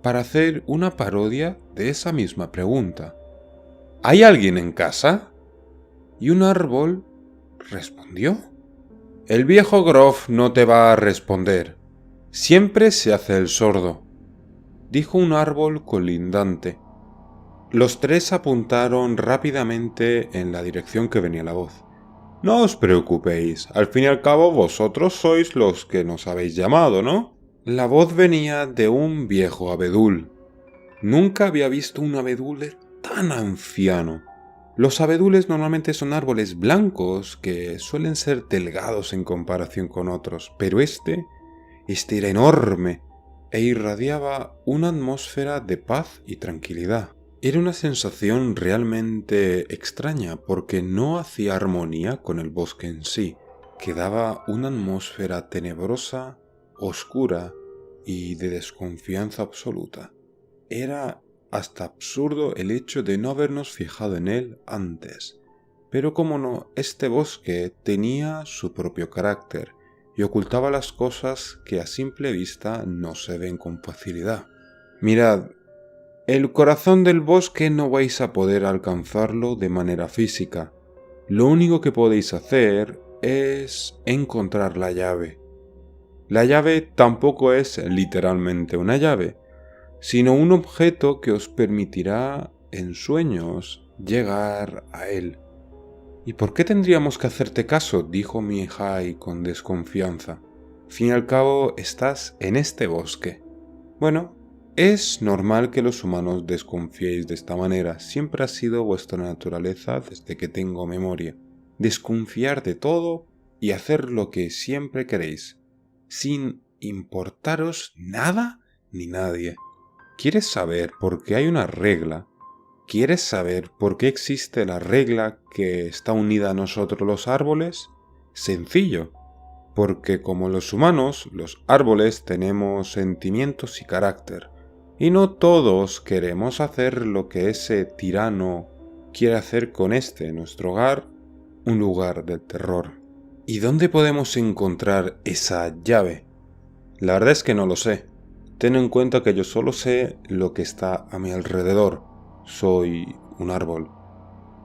para hacer una parodia de esa misma pregunta. ¿Hay alguien en casa? Y un árbol respondió. El viejo Groff no te va a responder. Siempre se hace el sordo, dijo un árbol colindante. Los tres apuntaron rápidamente en la dirección que venía la voz. No os preocupéis, al fin y al cabo vosotros sois los que nos habéis llamado, ¿no? La voz venía de un viejo abedul. Nunca había visto un abedul tan anciano. Los abedules normalmente son árboles blancos que suelen ser delgados en comparación con otros, pero este era enorme e irradiaba una atmósfera de paz y tranquilidad. Era una sensación realmente extraña porque no hacía armonía con el bosque en sí, que daba una atmósfera tenebrosa, oscura y de desconfianza absoluta. Era hasta absurdo el hecho de no habernos fijado en él antes. Pero como no, este bosque tenía su propio carácter y ocultaba las cosas que a simple vista no se ven con facilidad. Mirad, el corazón del bosque no vais a poder alcanzarlo de manera física. Lo único que podéis hacer es encontrar la llave. La llave tampoco es literalmente una llave, sino un objeto que os permitirá, en sueños, llegar a él. ¿Y por qué tendríamos que hacerte caso?, dijo Mihai con desconfianza. Fin y al cabo, estás en este bosque. Bueno, es normal que los humanos desconfiéis de esta manera. Siempre ha sido vuestra naturaleza desde que tengo memoria. Desconfiar de todo y hacer lo que siempre queréis, sin importaros nada ni nadie. ¿Quieres saber por qué hay una regla? ¿Quieres saber por qué existe la regla que está unida a nosotros los árboles? Sencillo. Porque como los humanos, los árboles tenemos sentimientos y carácter, y no todos queremos hacer lo que ese tirano quiere hacer con nuestro hogar, un lugar del terror. ¿Y dónde podemos encontrar esa llave? La verdad es que no lo sé. Ten en cuenta que yo solo sé lo que está a mi alrededor. Soy un árbol.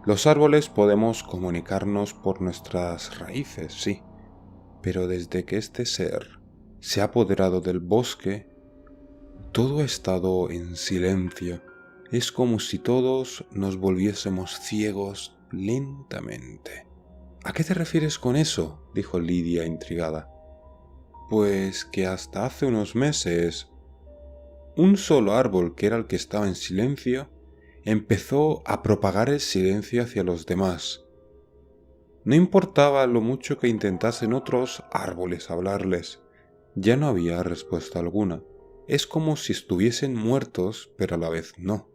Los árboles podemos comunicarnos por nuestras raíces, sí. Pero desde que este ser se ha apoderado del bosque, todo ha estado en silencio. Es como si todos nos volviésemos ciegos lentamente. ¿A qué te refieres con eso?, dijo Lidia intrigada. Pues que hasta hace unos meses, un solo árbol, que era el que estaba en silencio, empezó a propagar el silencio hacia los demás. No importaba lo mucho que intentasen otros árboles hablarles, ya no había respuesta alguna. Es como si estuviesen muertos, pero a la vez no.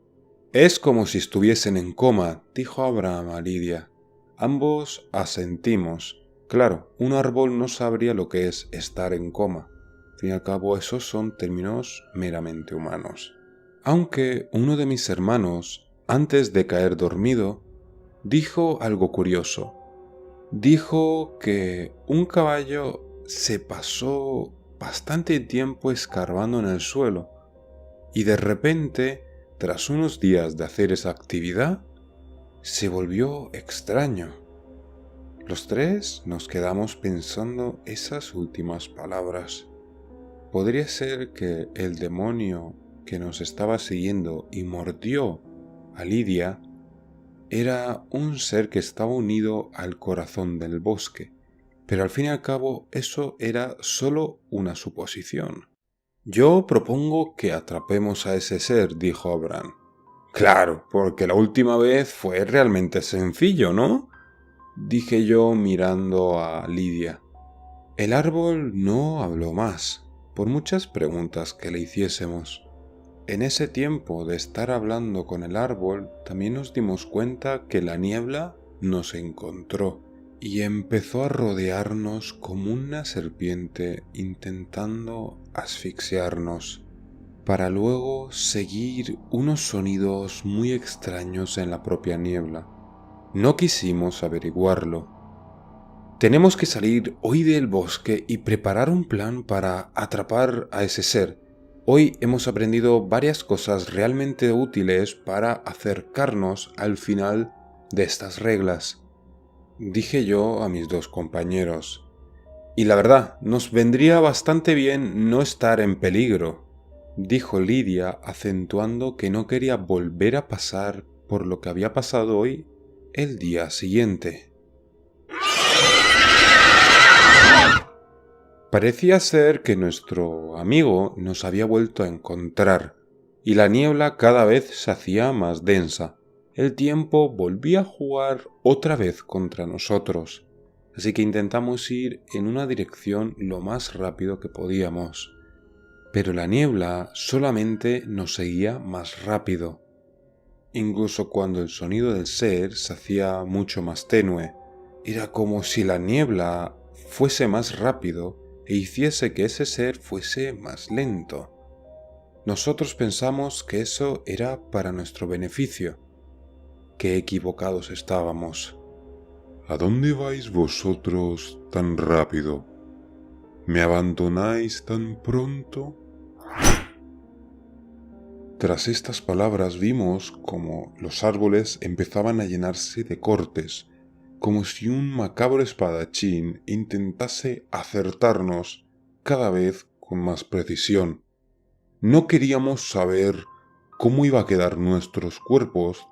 Es como si estuviesen en coma, dijo Abraham a Lidia. Ambos asentimos. Claro, un árbol no sabría lo que es estar en coma. Al fin y al cabo, esos son términos meramente humanos. Aunque uno de mis hermanos, antes de caer dormido, dijo algo curioso. Dijo que un caballo se pasó bastante tiempo escarbando en el suelo y de repente, tras unos días de hacer esa actividad, se volvió extraño. Los tres nos quedamos pensando esas últimas palabras. ¿Podría ser que el demonio que nos estaba siguiendo y mordió a Lidia era un ser que estaba unido al corazón del bosque? Pero al fin y al cabo eso era solo una suposición. Yo propongo que atrapemos a ese ser, dijo Abraham. Claro, porque la última vez fue realmente sencillo, ¿no?, dije yo mirando a Lidia. El árbol no habló más, por muchas preguntas que le hiciésemos. En ese tiempo de estar hablando con el árbol, también nos dimos cuenta que la niebla nos encontró y empezó a rodearnos como una serpiente intentando asfixiarnos, para luego seguir unos sonidos muy extraños en la propia niebla. No quisimos averiguarlo. Tenemos que salir hoy del bosque y preparar un plan para atrapar a ese ser. Hoy hemos aprendido varias cosas realmente útiles para acercarnos al final de estas reglas, dije yo a mis dos compañeros. Y la verdad, nos vendría bastante bien no estar en peligro, dijo Lidia, acentuando que no quería volver a pasar por lo que había pasado hoy el día siguiente. Parecía ser que nuestro amigo nos había vuelto a encontrar, y la niebla cada vez se hacía más densa. El tiempo volvía a jugar otra vez contra nosotros, así que intentamos ir en una dirección lo más rápido que podíamos. Pero la niebla solamente nos seguía más rápido, incluso cuando el sonido del ser se hacía mucho más tenue. Era como si la niebla fuese más rápido e hiciese que ese ser fuese más lento. Nosotros pensamos que eso era para nuestro beneficio. Qué equivocados estábamos. ¿A dónde vais vosotros tan rápido? ¿Me abandonáis tan pronto? Tras estas palabras vimos como los árboles empezaban a llenarse de cortes, como si un macabro espadachín intentase acertarnos cada vez con más precisión. No queríamos saber cómo iba a quedar nuestros cuerpos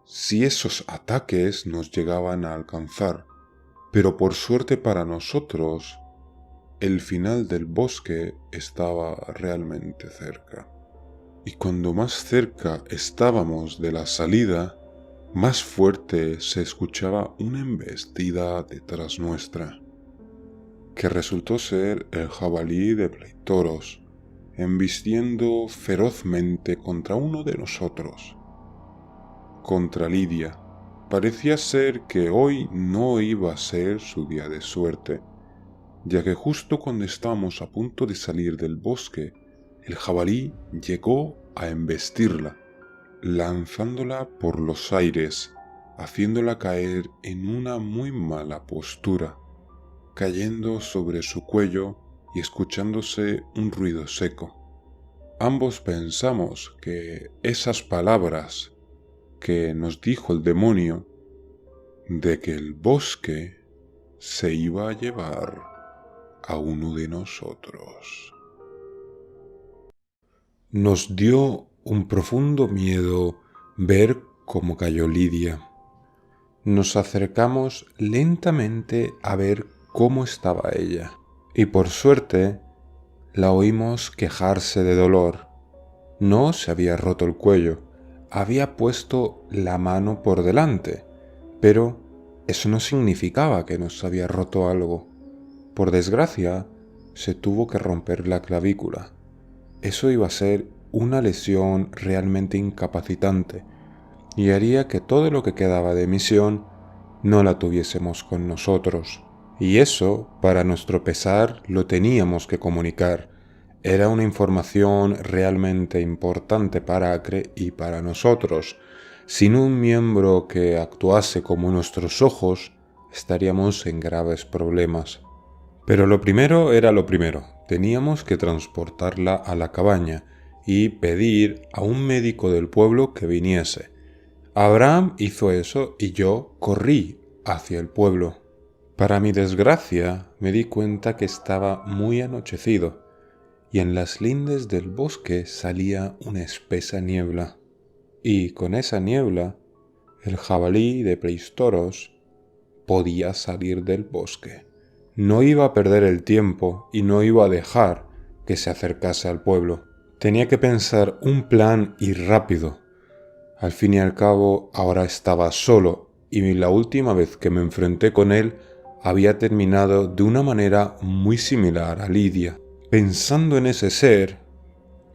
si esos ataques nos llegaban a alcanzar, pero por suerte para nosotros, el final del bosque estaba realmente cerca. Y cuando más cerca estábamos de la salida, más fuerte se escuchaba una embestida detrás nuestra, que resultó ser el jabalí de Pleitoros, embistiendo ferozmente contra uno de nosotros, contra Lidia. Parecía ser que hoy no iba a ser su día de suerte, ya que justo cuando estábamos a punto de salir del bosque, el jabalí llegó a embestirla, lanzándola por los aires, haciéndola caer en una muy mala postura, cayendo sobre su cuello y escuchándose un ruido seco. Ambos pensamos que esas palabras que nos dijo el demonio de que el bosque se iba a llevar a uno de nosotros. Nos dio un profundo miedo ver cómo cayó Lidia. Nos acercamos lentamente a ver cómo estaba ella, y por suerte la oímos quejarse de dolor. No se había roto el cuello, había puesto la mano por delante, pero eso no significaba que nos había roto algo. Por desgracia, se tuvo que romper la clavícula. Eso iba a ser una lesión realmente incapacitante y haría que todo lo que quedaba de misión no la tuviésemos con nosotros. Y eso, para nuestro pesar, lo teníamos que comunicar. Era una información realmente importante para Acre y para nosotros. Sin un miembro que actuase como nuestros ojos, estaríamos en graves problemas. Pero lo primero era lo primero. Teníamos que transportarla a la cabaña y pedir a un médico del pueblo que viniese. Abraham hizo eso y yo corrí hacia el pueblo. Para mi desgracia, me di cuenta que estaba muy anochecido y en las lindes del bosque salía una espesa niebla. Y con esa niebla, el jabalí de Pleistoros podía salir del bosque. No iba a perder el tiempo y no iba a dejar que se acercase al pueblo. Tenía que pensar un plan y rápido. Al fin y al cabo, ahora estaba solo y la última vez que me enfrenté con él había terminado de una manera muy similar a Lidia. Pensando en ese ser,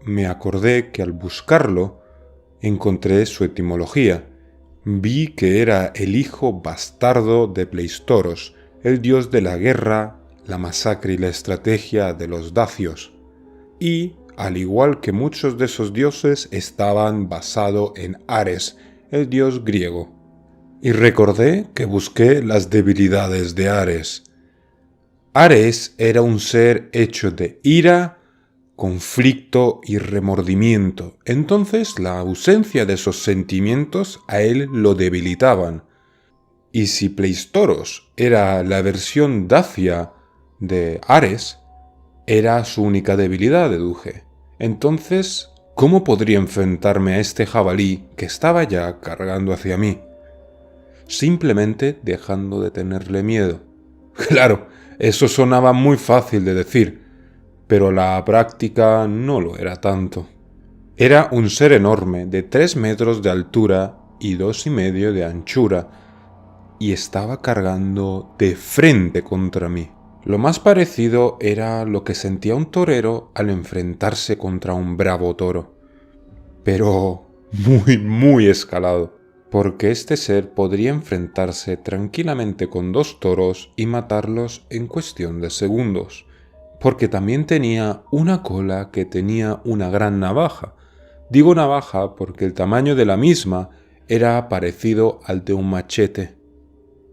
me acordé que al buscarlo encontré su etimología. Vi que era el hijo bastardo de Pleistoros, el dios de la guerra, la masacre y la estrategia de los dacios. Y, al igual que muchos de esos dioses, estaban basados en Ares, el dios griego. Y recordé que busqué las debilidades de Ares. Ares era un ser hecho de ira, conflicto y remordimiento. Entonces la ausencia de esos sentimientos a él lo debilitaban. Y si Pleistoros era la versión dacia de Ares era su única debilidad, deduje. Entonces, ¿cómo podría enfrentarme a este jabalí que estaba ya cargando hacia mí? Simplemente dejando de tenerle miedo. Claro, eso sonaba muy fácil de decir, pero la práctica no lo era tanto. Era un ser enorme, de 3 metros de altura y 2,5 de anchura, y estaba cargando de frente contra mí. Lo más parecido era lo que sentía un torero al enfrentarse contra un bravo toro, pero muy escalado, porque este ser podría enfrentarse tranquilamente con 2 toros y matarlos en cuestión de segundos, porque también tenía una cola que tenía una gran navaja. Digo navaja porque el tamaño de la misma era parecido al de un machete.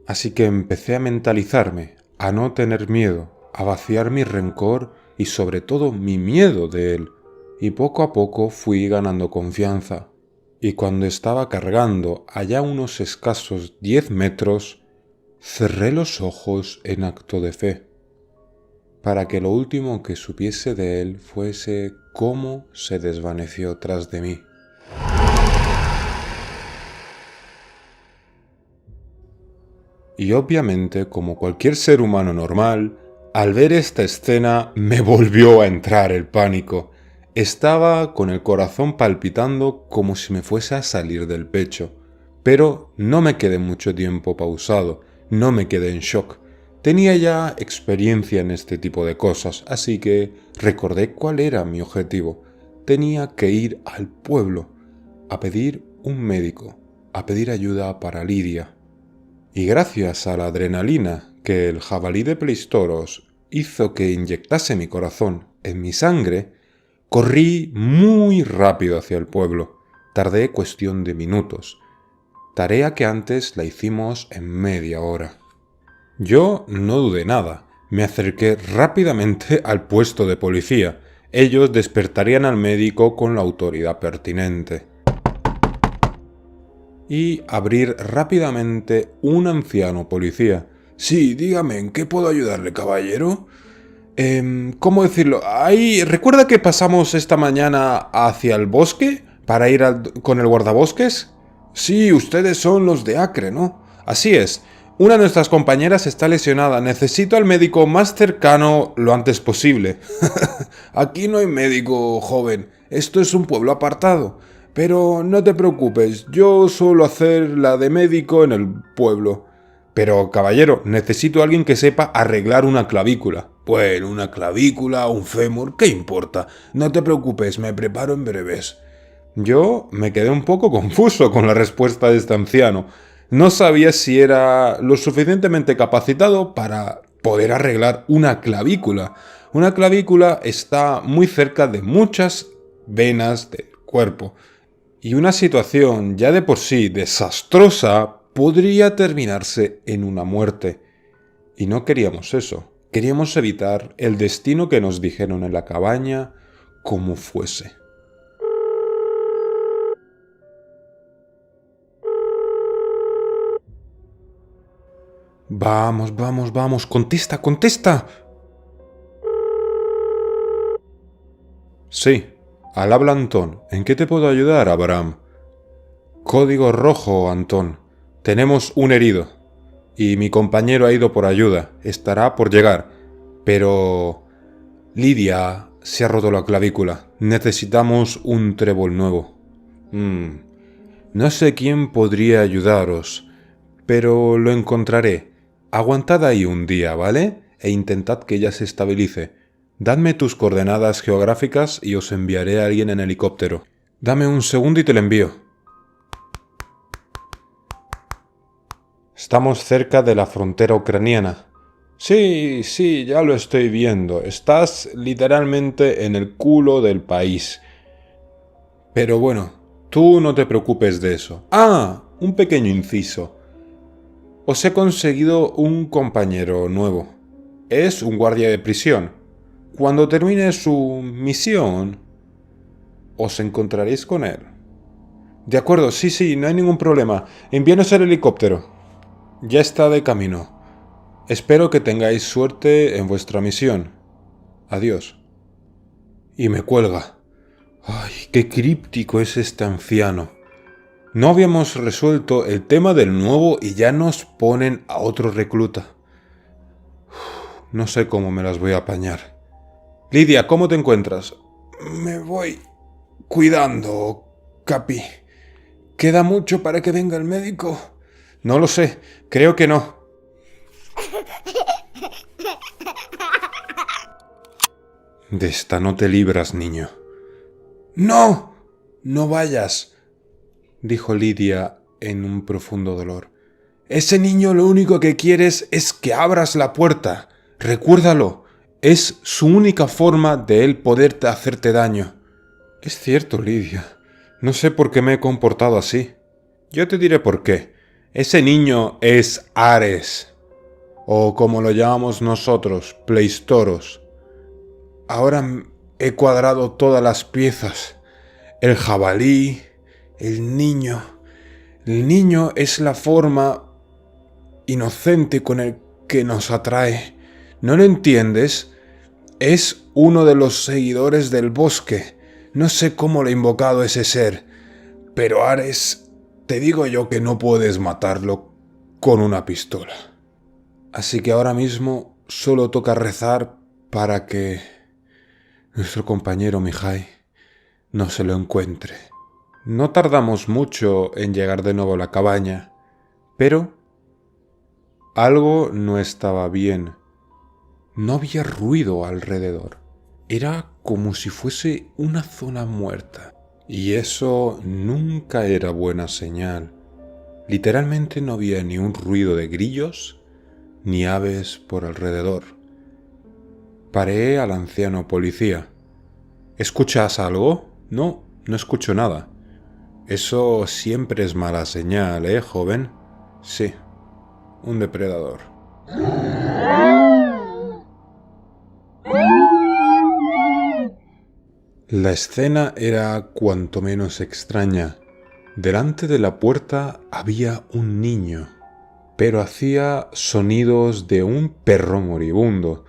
Así que empecé a mentalizarme, a no tener miedo, a vaciar mi rencor y sobre todo mi miedo de él, y poco a poco fui ganando confianza. Y cuando estaba cargando allá unos escasos 10 metros, cerré los ojos en acto de fe, para que lo último que supiese de él fuese cómo se desvaneció tras de mí. Y obviamente, como cualquier ser humano normal, al ver esta escena me volvió a entrar el pánico. Estaba con el corazón palpitando como si me fuese a salir del pecho. Pero no me quedé mucho tiempo pausado, no me quedé en shock. Tenía ya experiencia en este tipo de cosas, así que recordé cuál era mi objetivo. Tenía que ir al pueblo, a pedir un médico, a pedir ayuda para Lidia. Y gracias a la adrenalina que el jabalí de Pleistoros hizo que inyectase mi corazón en mi sangre, corrí muy rápido hacia el pueblo. Tardé cuestión de minutos. Tarea que antes la hicimos en media hora. Yo no dudé nada. Me acerqué rápidamente al puesto de policía. Ellos despertarían al médico con la autoridad pertinente. Y abrir rápidamente un anciano policía. Sí, dígame, ¿en qué puedo ayudarle, caballero? ¿Cómo decirlo? ¿Recuerda que pasamos esta mañana hacia el bosque para ir con el guardabosques? Sí, ustedes son los de Acre, ¿no? Así es. Una de nuestras compañeras está lesionada. Necesito al médico más cercano lo antes posible. Aquí no hay médico, joven. Esto es un pueblo apartado. Pero no te preocupes, yo suelo hacer la de médico en el pueblo. Pero, caballero, necesito a alguien que sepa arreglar una clavícula. Bueno, una clavícula, un fémur, ¿qué importa? No te preocupes, me preparo en breves. Yo me quedé un poco confuso con la respuesta de este anciano. No sabía si era lo suficientemente capacitado para poder arreglar una clavícula. Una clavícula está muy cerca de muchas venas del cuerpo. Y una situación ya de por sí desastrosa podría terminarse en una muerte. Y no queríamos eso. Queríamos evitar el destino que nos dijeron en la cabaña como fuese. Vamos, contesta. Sí. Al habla Antón. ¿En qué te puedo ayudar, Abraham? Código rojo, Antón. Tenemos un herido. Y mi compañero ha ido por ayuda. Estará por llegar. Pero... Lidia se ha roto la clavícula. Necesitamos un trébol nuevo. No sé quién podría ayudaros, pero lo encontraré. Aguantad ahí un día, ¿vale? E intentad que ella se estabilice. Dadme tus coordenadas geográficas y os enviaré a alguien en helicóptero. Dame un segundo y te lo envío. Estamos cerca de la frontera ucraniana. Sí, ya lo estoy viendo. Estás literalmente en el culo del país. Pero bueno, tú no te preocupes de eso. Un pequeño inciso. Os he conseguido un compañero nuevo. Es un guardia de prisión. Cuando termine su misión, os encontraréis con él. De acuerdo, sí, no hay ningún problema. Envíanos el helicóptero. Ya está de camino. Espero que tengáis suerte en vuestra misión. Adiós. Y me cuelga. ¡Ay, qué críptico es este anciano! No habíamos resuelto el tema del nuevo y ya nos ponen a otro recluta. No sé cómo me las voy a apañar. Lidia, ¿cómo te encuentras? Me voy cuidando, Capi. ¿Queda mucho para que venga el médico? No lo sé, creo que no. De esta no te libras, niño. ¡No! No vayas, dijo Lidia en un profundo dolor. Ese niño lo único que quieres es que abras la puerta. Recuérdalo, es su única forma de él poderte hacerte daño. Es cierto, Lidia. No sé por qué me he comportado así. Yo te diré por qué. Ese niño es Ares, o como lo llamamos nosotros, Pleistoros. Ahora he cuadrado todas las piezas. El jabalí, el niño. El niño es la forma inocente con el que nos atrae. ¿No lo entiendes? Es uno de los seguidores del bosque. No sé cómo le ha invocado ese ser, pero Ares, te digo yo que no puedes matarlo con una pistola. Así que ahora mismo solo toca rezar para que nuestro compañero Mihai no se lo encuentre. No tardamos mucho en llegar de nuevo a la cabaña, pero algo no estaba bien. No había ruido alrededor. Era como si fuese una zona muerta. Y eso nunca era buena señal. Literalmente no había ni un ruido de grillos ni aves por alrededor. Paré al anciano policía. ¿Escuchas algo? No, no escucho nada. Eso siempre es mala señal, ¿eh, joven? Sí, un depredador. La escena era cuanto menos extraña. Delante de la puerta había un niño, pero hacía sonidos de un perro moribundo,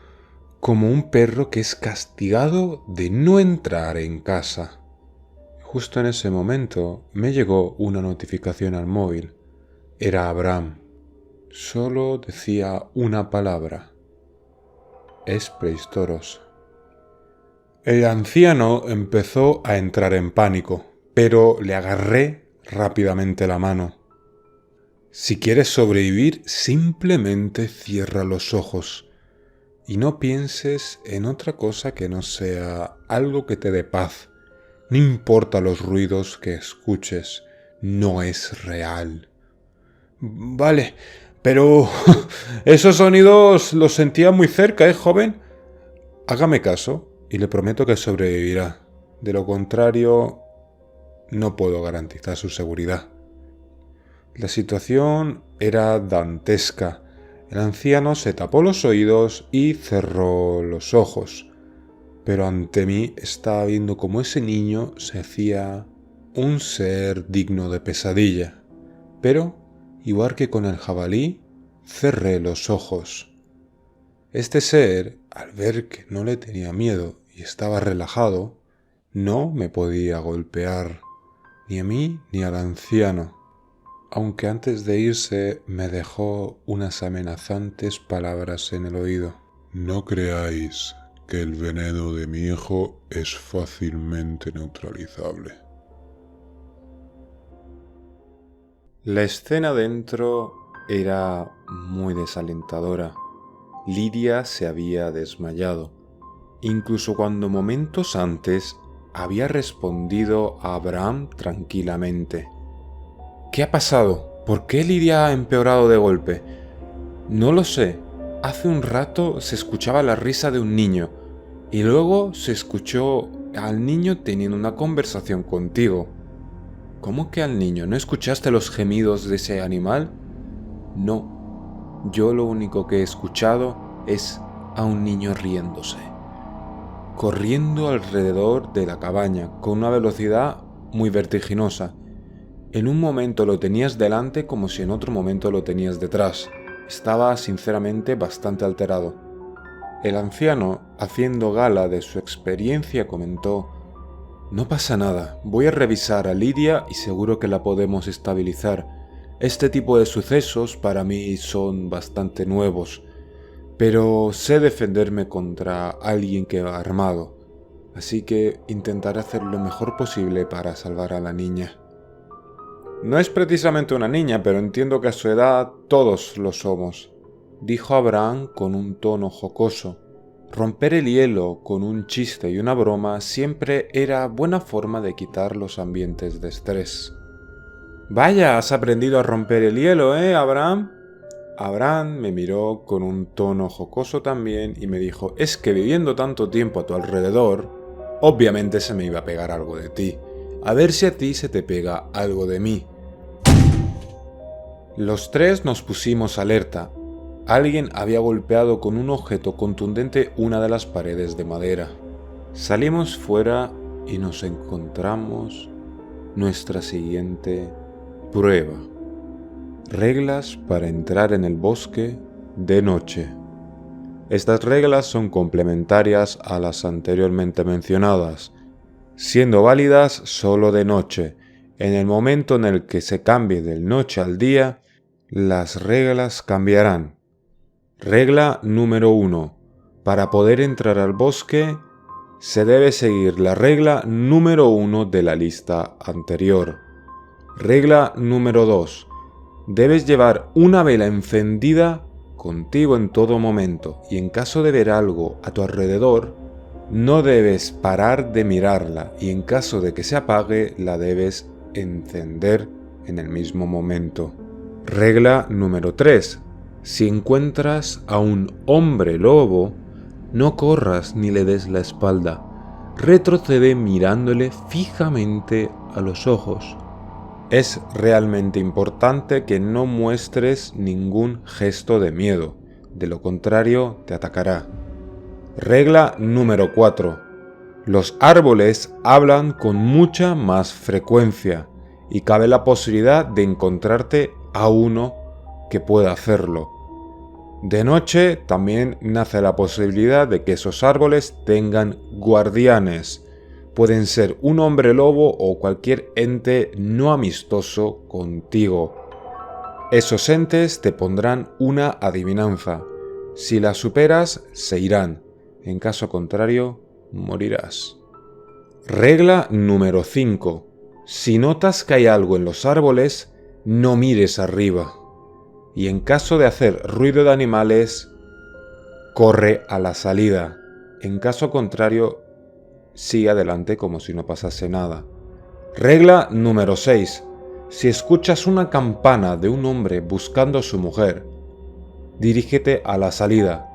como un perro que es castigado de no entrar en casa. Justo en ese momento me llegó una notificación al móvil. Era Abraham. Solo decía una palabra. Es Pleistoros. El anciano empezó a entrar en pánico, pero le agarré rápidamente la mano. Si quieres sobrevivir, simplemente cierra los ojos y no pienses en otra cosa que no sea algo que te dé paz. No importa los ruidos que escuches, no es real. Vale, pero esos sonidos los sentía muy cerca, joven? Hágame caso y le prometo que sobrevivirá. De lo contrario, no puedo garantizar su seguridad. La situación era dantesca. El anciano se tapó los oídos y cerró los ojos. Pero ante mí estaba viendo cómo ese niño se hacía un ser digno de pesadilla. Pero, igual que con el jabalí, cerré los ojos. Este ser, al ver que no le tenía miedo y estaba relajado, no me podía golpear, ni a mí ni al anciano, aunque antes de irse me dejó unas amenazantes palabras en el oído. No creáis que el veneno de mi hijo es fácilmente neutralizable. La escena dentro era muy desalentadora. Lidia se había desmayado, incluso cuando momentos antes había respondido a Abraham tranquilamente. ¿Qué ha pasado? ¿Por qué Lidia ha empeorado de golpe? No lo sé. Hace un rato se escuchaba la risa de un niño y luego se escuchó al niño teniendo una conversación contigo. ¿Cómo que al niño? ¿No escuchaste los gemidos de ese animal? No. Yo lo único que he escuchado es a un niño riéndose, corriendo alrededor de la cabaña con una velocidad muy vertiginosa. En un momento lo tenías delante como si en otro momento lo tenías detrás. Estaba sinceramente bastante alterado. El anciano, haciendo gala de su experiencia, comentó: «No pasa nada, voy a revisar a Lidia y seguro que la podemos estabilizar. Este tipo de sucesos para mí son bastante nuevos, pero sé defenderme contra alguien que va armado, así que intentaré hacer lo mejor posible para salvar a la niña». «No es precisamente una niña, pero entiendo que a su edad todos lo somos», dijo Abraham con un tono jocoso. Romper el hielo con un chiste y una broma siempre era buena forma de quitar los ambientes de estrés. «Vaya, has aprendido a romper el hielo, Abraham?» Abraham me miró con un tono jocoso también y me dijo: «Es que viviendo tanto tiempo a tu alrededor, obviamente se me iba a pegar algo de ti. A ver si a ti se te pega algo de mí». Los tres nos pusimos alerta. Alguien había golpeado con un objeto contundente una de las paredes de madera. Salimos fuera y nos encontramos nuestra siguiente prueba. Reglas para entrar en el bosque de noche. Estas reglas son complementarias a las anteriormente mencionadas, siendo válidas solo de noche. En el momento en el que se cambie del noche al día, las reglas cambiarán. Regla número 1. Para poder entrar al bosque, se debe seguir la regla número 1 de la lista anterior. Regla número 2. Debes llevar una vela encendida contigo en todo momento y en caso de ver algo a tu alrededor, no debes parar de mirarla y en caso de que se apague, la debes encender en el mismo momento. Regla número 3. Si encuentras a un hombre lobo, no corras ni le des la espalda. Retrocede mirándole fijamente a los ojos. Es realmente importante que no muestres ningún gesto de miedo, de lo contrario te atacará. Regla número 4. Los árboles hablan con mucha más frecuencia y cabe la posibilidad de encontrarte a uno que pueda hacerlo. De noche también nace la posibilidad de que esos árboles tengan guardianes. Pueden ser un hombre lobo o cualquier ente no amistoso contigo. Esos entes te pondrán una adivinanza. Si la superas, se irán. En caso contrario, morirás. Regla número 5. Si notas que hay algo en los árboles, no mires arriba. Y en caso de hacer ruido de animales, corre a la salida. En caso contrario, sigue adelante como si no pasase nada. Regla número 6. Si escuchas una campana de un hombre buscando a su mujer, dirígete a la salida.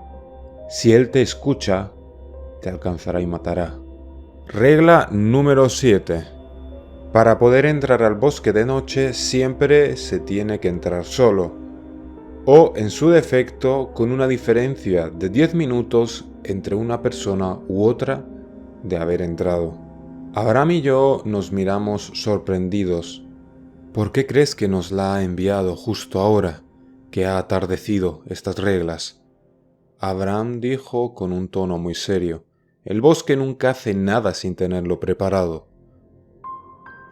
Si él te escucha, te alcanzará y matará. Regla número 7. Para poder entrar al bosque de noche siempre se tiene que entrar solo, o en su defecto con una diferencia de 10 minutos entre una persona u otra de haber entrado. Abraham y yo nos miramos sorprendidos. ¿Por qué crees que nos la ha enviado justo ahora, que ha atardecido estas reglas? Abraham dijo con un tono muy serio: el bosque nunca hace nada sin tenerlo preparado.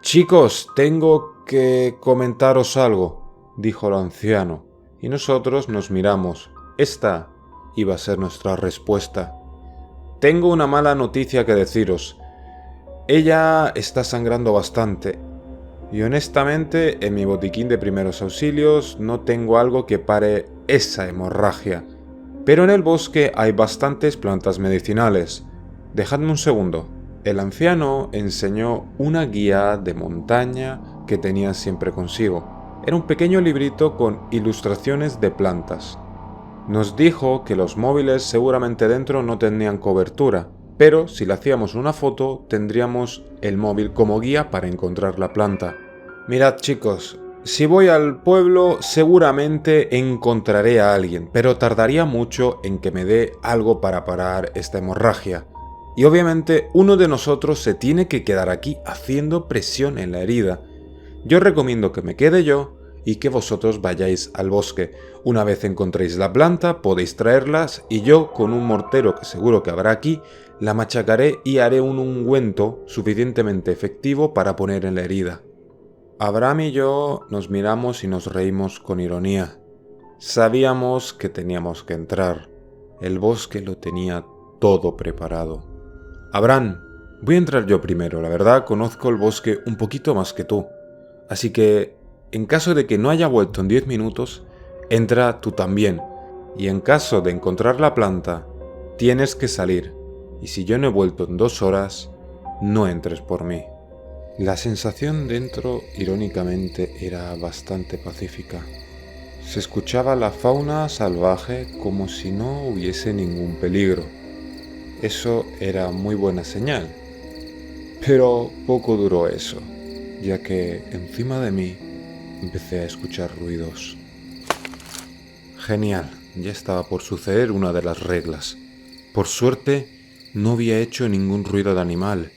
«Chicos, tengo que comentaros algo», dijo el anciano, y nosotros nos miramos. Esta iba a ser nuestra respuesta. «Tengo una mala noticia que deciros. Ella está sangrando bastante, y honestamente en mi botiquín de primeros auxilios no tengo algo que pare esa hemorragia. Pero en el bosque hay bastantes plantas medicinales. Dejadme un segundo». El anciano enseñó una guía de montaña que tenía siempre consigo. Era un pequeño librito con ilustraciones de plantas. Nos dijo que los móviles seguramente dentro no tenían cobertura, pero si le hacíamos una foto tendríamos el móvil como guía para encontrar la planta. «Mirad, chicos, si voy al pueblo seguramente encontraré a alguien, pero tardaría mucho en que me dé algo para parar esta hemorragia. Y obviamente uno de nosotros se tiene que quedar aquí haciendo presión en la herida. Yo recomiendo que me quede yo y que vosotros vayáis al bosque. Una vez encontréis la planta, podéis traerlas y yo, con un mortero que seguro que habrá aquí, la machacaré y haré un ungüento suficientemente efectivo para poner en la herida. Abraham y yo nos miramos y nos reímos con ironía. Sabíamos que teníamos que entrar. El bosque lo tenía todo preparado. Abraham, voy a entrar yo primero, la verdad conozco el bosque un poquito más que tú. Así que, en caso de que no haya vuelto en 10 minutos, entra tú también. Y en caso de encontrar la planta, tienes que salir. Y si yo no he vuelto en 2 horas, no entres por mí. La sensación dentro, irónicamente, era bastante pacífica. Se escuchaba la fauna salvaje como si no hubiese ningún peligro. Eso era muy buena señal. Pero poco duró eso, ya que encima de mí empecé a escuchar ruidos. Genial, ya estaba por suceder una de las reglas. Por suerte, no había hecho ningún ruido de animal,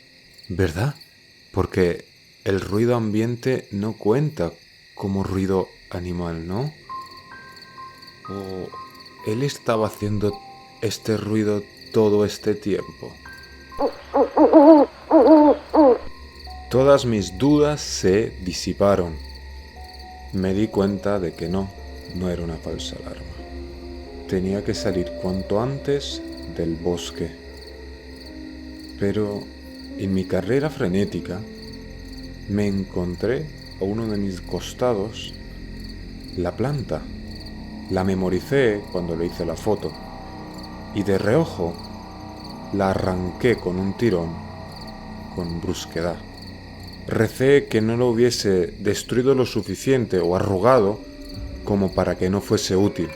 ¿verdad? Porque el ruido ambiente no cuenta como ruido animal, ¿no? ¿O él estaba haciendo este ruido todo este tiempo? Todas mis dudas se disiparon. Me di cuenta de que no era una falsa alarma. Tenía que salir cuanto antes del bosque. Pero en mi carrera frenética me encontré a uno de mis costados la planta. La memoricé cuando le hice la foto y de reojo la arranqué con un tirón con brusquedad. Recé que no lo hubiese destruido lo suficiente o arrugado como para que no fuese útil,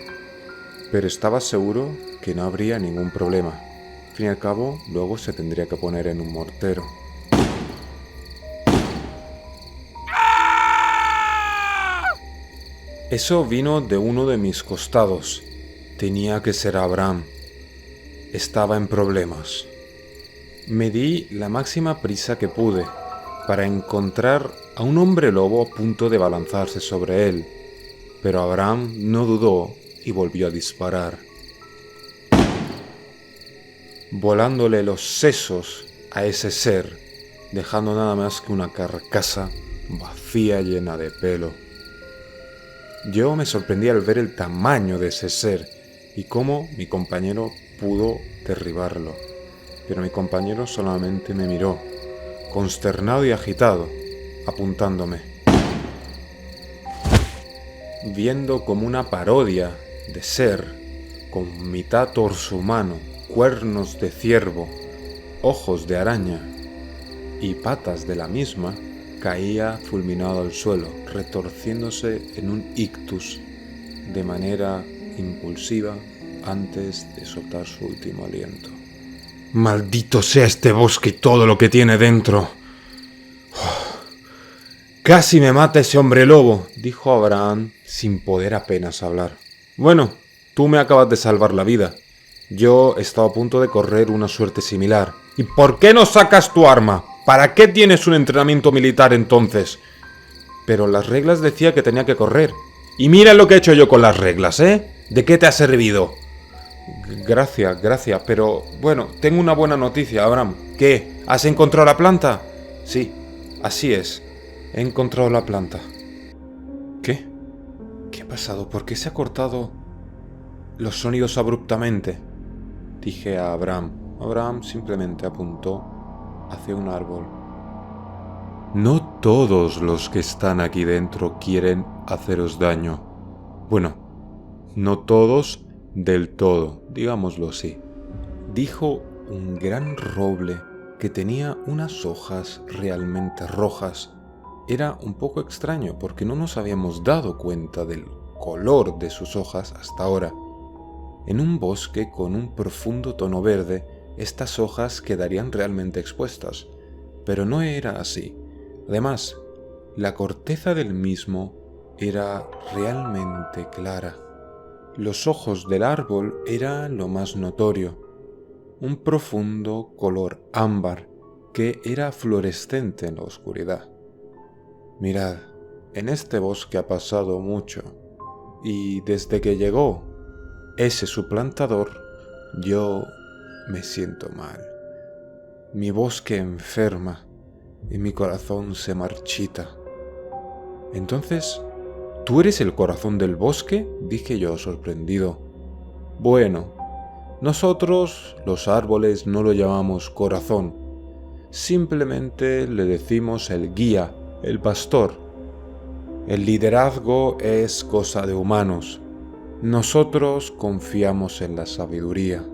pero estaba seguro que no habría ningún problema. Al fin y al cabo, luego se tendría que poner en un mortero. Eso vino de uno de mis costados. Tenía que ser Abraham. Estaba en problemas. Me di la máxima prisa que pude para encontrar a un hombre lobo a punto de balanzarse sobre él, pero Abraham no dudó y volvió a disparar, volándole los sesos a ese ser, dejando nada más que una carcasa vacía llena de pelo. Yo me sorprendí al ver el tamaño de ese ser y cómo mi compañero pudo derribarlo, pero mi compañero solamente me miró, consternado y agitado, apuntándome, viendo como una parodia de ser, con mitad torso humano, cuernos de ciervo, ojos de araña y patas de la misma, caía fulminado al suelo, retorciéndose en un ictus de manera impulsiva antes de soltar su último aliento. ¡Maldito sea este bosque y todo lo que tiene dentro! ¡Casi me mata ese hombre lobo!, dijo Abraham sin poder apenas hablar. Bueno, tú me acabas de salvar la vida. Yo estaba a punto de correr una suerte similar. ¿Y por qué no sacas tu arma? ¿Para qué tienes un entrenamiento militar entonces? Pero las reglas decía que tenía que correr. Y mira lo que he hecho yo con las reglas, ¿eh? ¿De qué te ha servido? Gracias, pero bueno, tengo una buena noticia, Abraham. ¿Qué? ¿Has encontrado la planta? Sí, así es. He encontrado la planta. ¿Qué? ¿Qué ha pasado? ¿Por qué se ha cortado los sonidos abruptamente? Dije a Abraham. Abraham simplemente apuntó hacia un árbol. No todos los que están aquí dentro quieren haceros daño. Bueno, no todos del todo, digámoslo así. Dijo un gran roble que tenía unas hojas realmente rojas. Era un poco extraño porque no nos habíamos dado cuenta del color de sus hojas hasta ahora. En un bosque con un profundo tono verde, estas hojas quedarían realmente expuestas, pero no era así. Además, la corteza del mismo era realmente clara. Los ojos del árbol eran lo más notorio, un profundo color ámbar que era fluorescente en la oscuridad. Mirad, en este bosque ha pasado mucho, y desde que llegó ese suplantador, yo me siento mal. Mi bosque enferma y mi corazón se marchita. Entonces, ¿tú eres el corazón del bosque?, dije yo sorprendido. Bueno, nosotros los árboles no lo llamamos corazón, simplemente le decimos el guía, el pastor. El liderazgo es cosa de humanos. Nosotros confiamos en la sabiduría.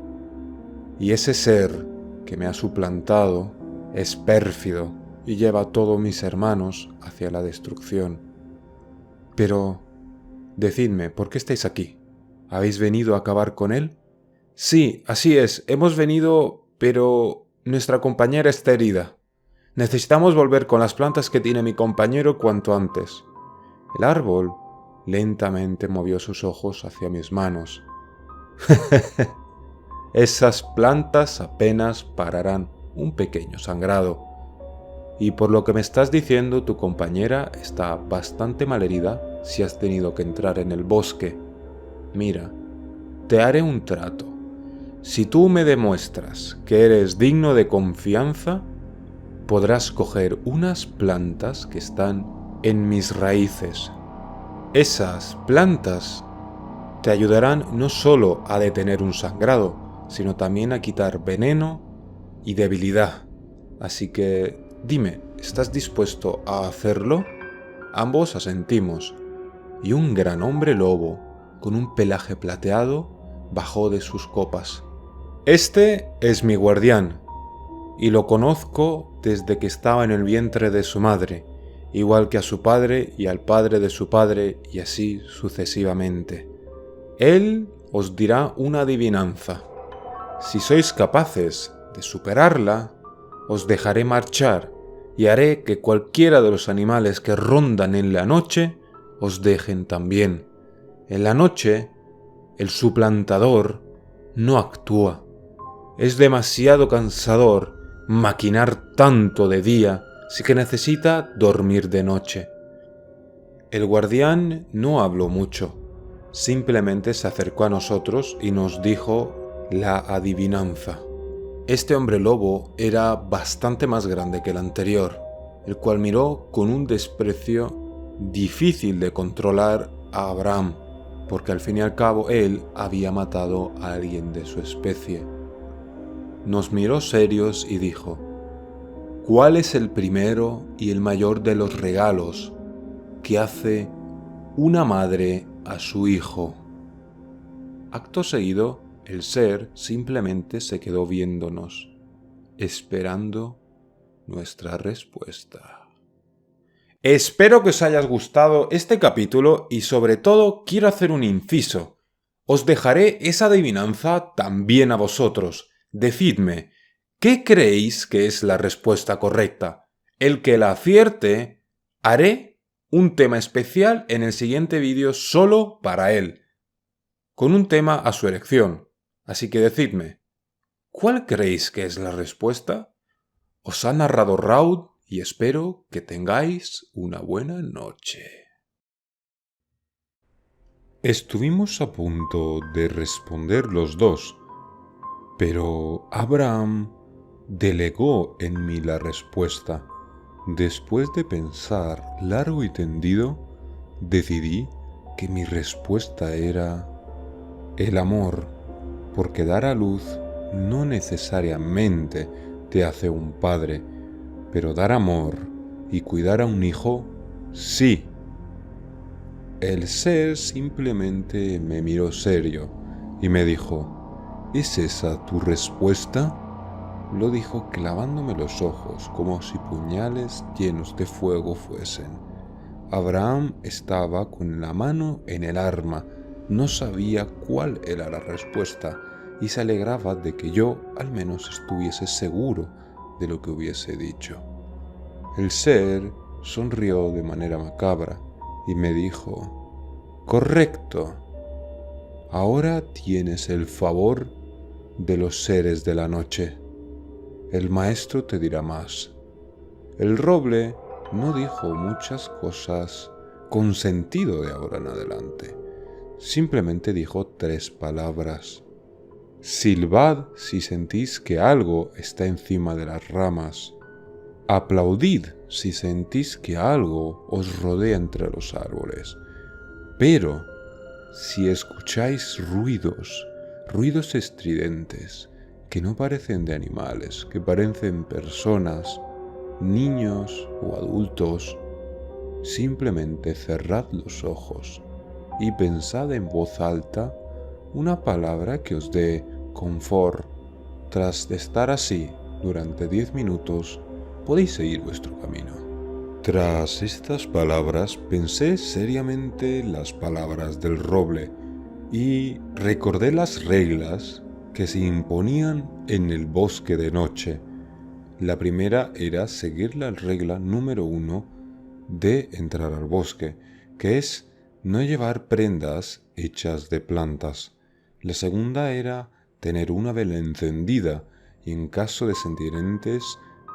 Y ese ser que me ha suplantado es pérfido y lleva a todos mis hermanos hacia la destrucción. Pero, decidme, ¿por qué estáis aquí? ¿Habéis venido a acabar con él? Sí, así es, hemos venido, pero nuestra compañera está herida. Necesitamos volver con las plantas que tiene mi compañero cuanto antes. El árbol lentamente movió sus ojos hacia mis manos. Esas plantas apenas pararán un pequeño sangrado. Y por lo que me estás diciendo, tu compañera está bastante malherida si has tenido que entrar en el bosque. Mira, te haré un trato. Si tú me demuestras que eres digno de confianza, podrás coger unas plantas que están en mis raíces. Esas plantas te ayudarán no solo a detener un sangrado, sino también a quitar veneno y debilidad. Así que dime, ¿estás dispuesto a hacerlo? Ambos asentimos, y un gran hombre lobo, con un pelaje plateado, bajó de sus copas. Este es mi guardián, y lo conozco desde que estaba en el vientre de su madre, igual que a su padre y al padre de su padre, y así sucesivamente. Él os dirá una adivinanza. Si sois capaces de superarla, os dejaré marchar y haré que cualquiera de los animales que rondan en la noche os dejen también. En la noche, el suplantador no actúa. Es demasiado cansador maquinar tanto de día, así que necesita dormir de noche. El guardián no habló mucho, simplemente se acercó a nosotros y nos dijo la adivinanza. Este hombre lobo era bastante más grande que el anterior, el cual miró con un desprecio difícil de controlar a Abraham, porque al fin y al cabo él había matado a alguien de su especie. Nos miró serios y dijo: ¿cuál es el primero y el mayor de los regalos que hace una madre a su hijo? Acto seguido, el ser simplemente se quedó viéndonos, esperando nuestra respuesta. Espero que os haya gustado este capítulo y sobre todo quiero hacer un inciso. Os dejaré esa adivinanza también a vosotros. Decidme, ¿qué creéis que es la respuesta correcta? El que la acierte, haré un tema especial en el siguiente vídeo solo para él, con un tema a su elección. Así que decidme, ¿cuál creéis que es la respuesta? Os ha narrado Raud y espero que tengáis una buena noche. Estuvimos a punto de responder los dos, pero Abraham delegó en mí la respuesta. Después de pensar largo y tendido, decidí que mi respuesta era el amor, porque dar a luz no necesariamente te hace un padre, pero dar amor y cuidar a un hijo, sí. El ser simplemente me miró serio y me dijo: ¿es esa tu respuesta? Lo dijo clavándome los ojos como si puñales llenos de fuego fuesen. Abraham estaba con la mano en el arma, no sabía cuál era la respuesta y se alegraba de que yo al menos estuviese seguro de lo que hubiese dicho. El ser sonrió de manera macabra y me dijo: correcto, ahora tienes el favor de los seres de la noche. El maestro te dirá más. El roble no dijo muchas cosas consentido de ahora en adelante. Simplemente dijo 3 palabras. Silbad si sentís que algo está encima de las ramas. Aplaudid si sentís que algo os rodea entre los árboles. Pero si escucháis ruidos estridentes, que no parecen de animales, que parecen personas, niños o adultos, simplemente cerrad los ojos y pensad en voz alta una palabra que os dé confort. Tras de estar así durante 10 minutos, podéis seguir vuestro camino. Tras estas palabras pensé seriamente las palabras del roble y recordé las reglas que se imponían en el bosque de noche. La primera era seguir la regla número 1 de entrar al bosque, que es no llevar prendas hechas de plantas. La segunda era tener una vela encendida y en caso de sentir entes,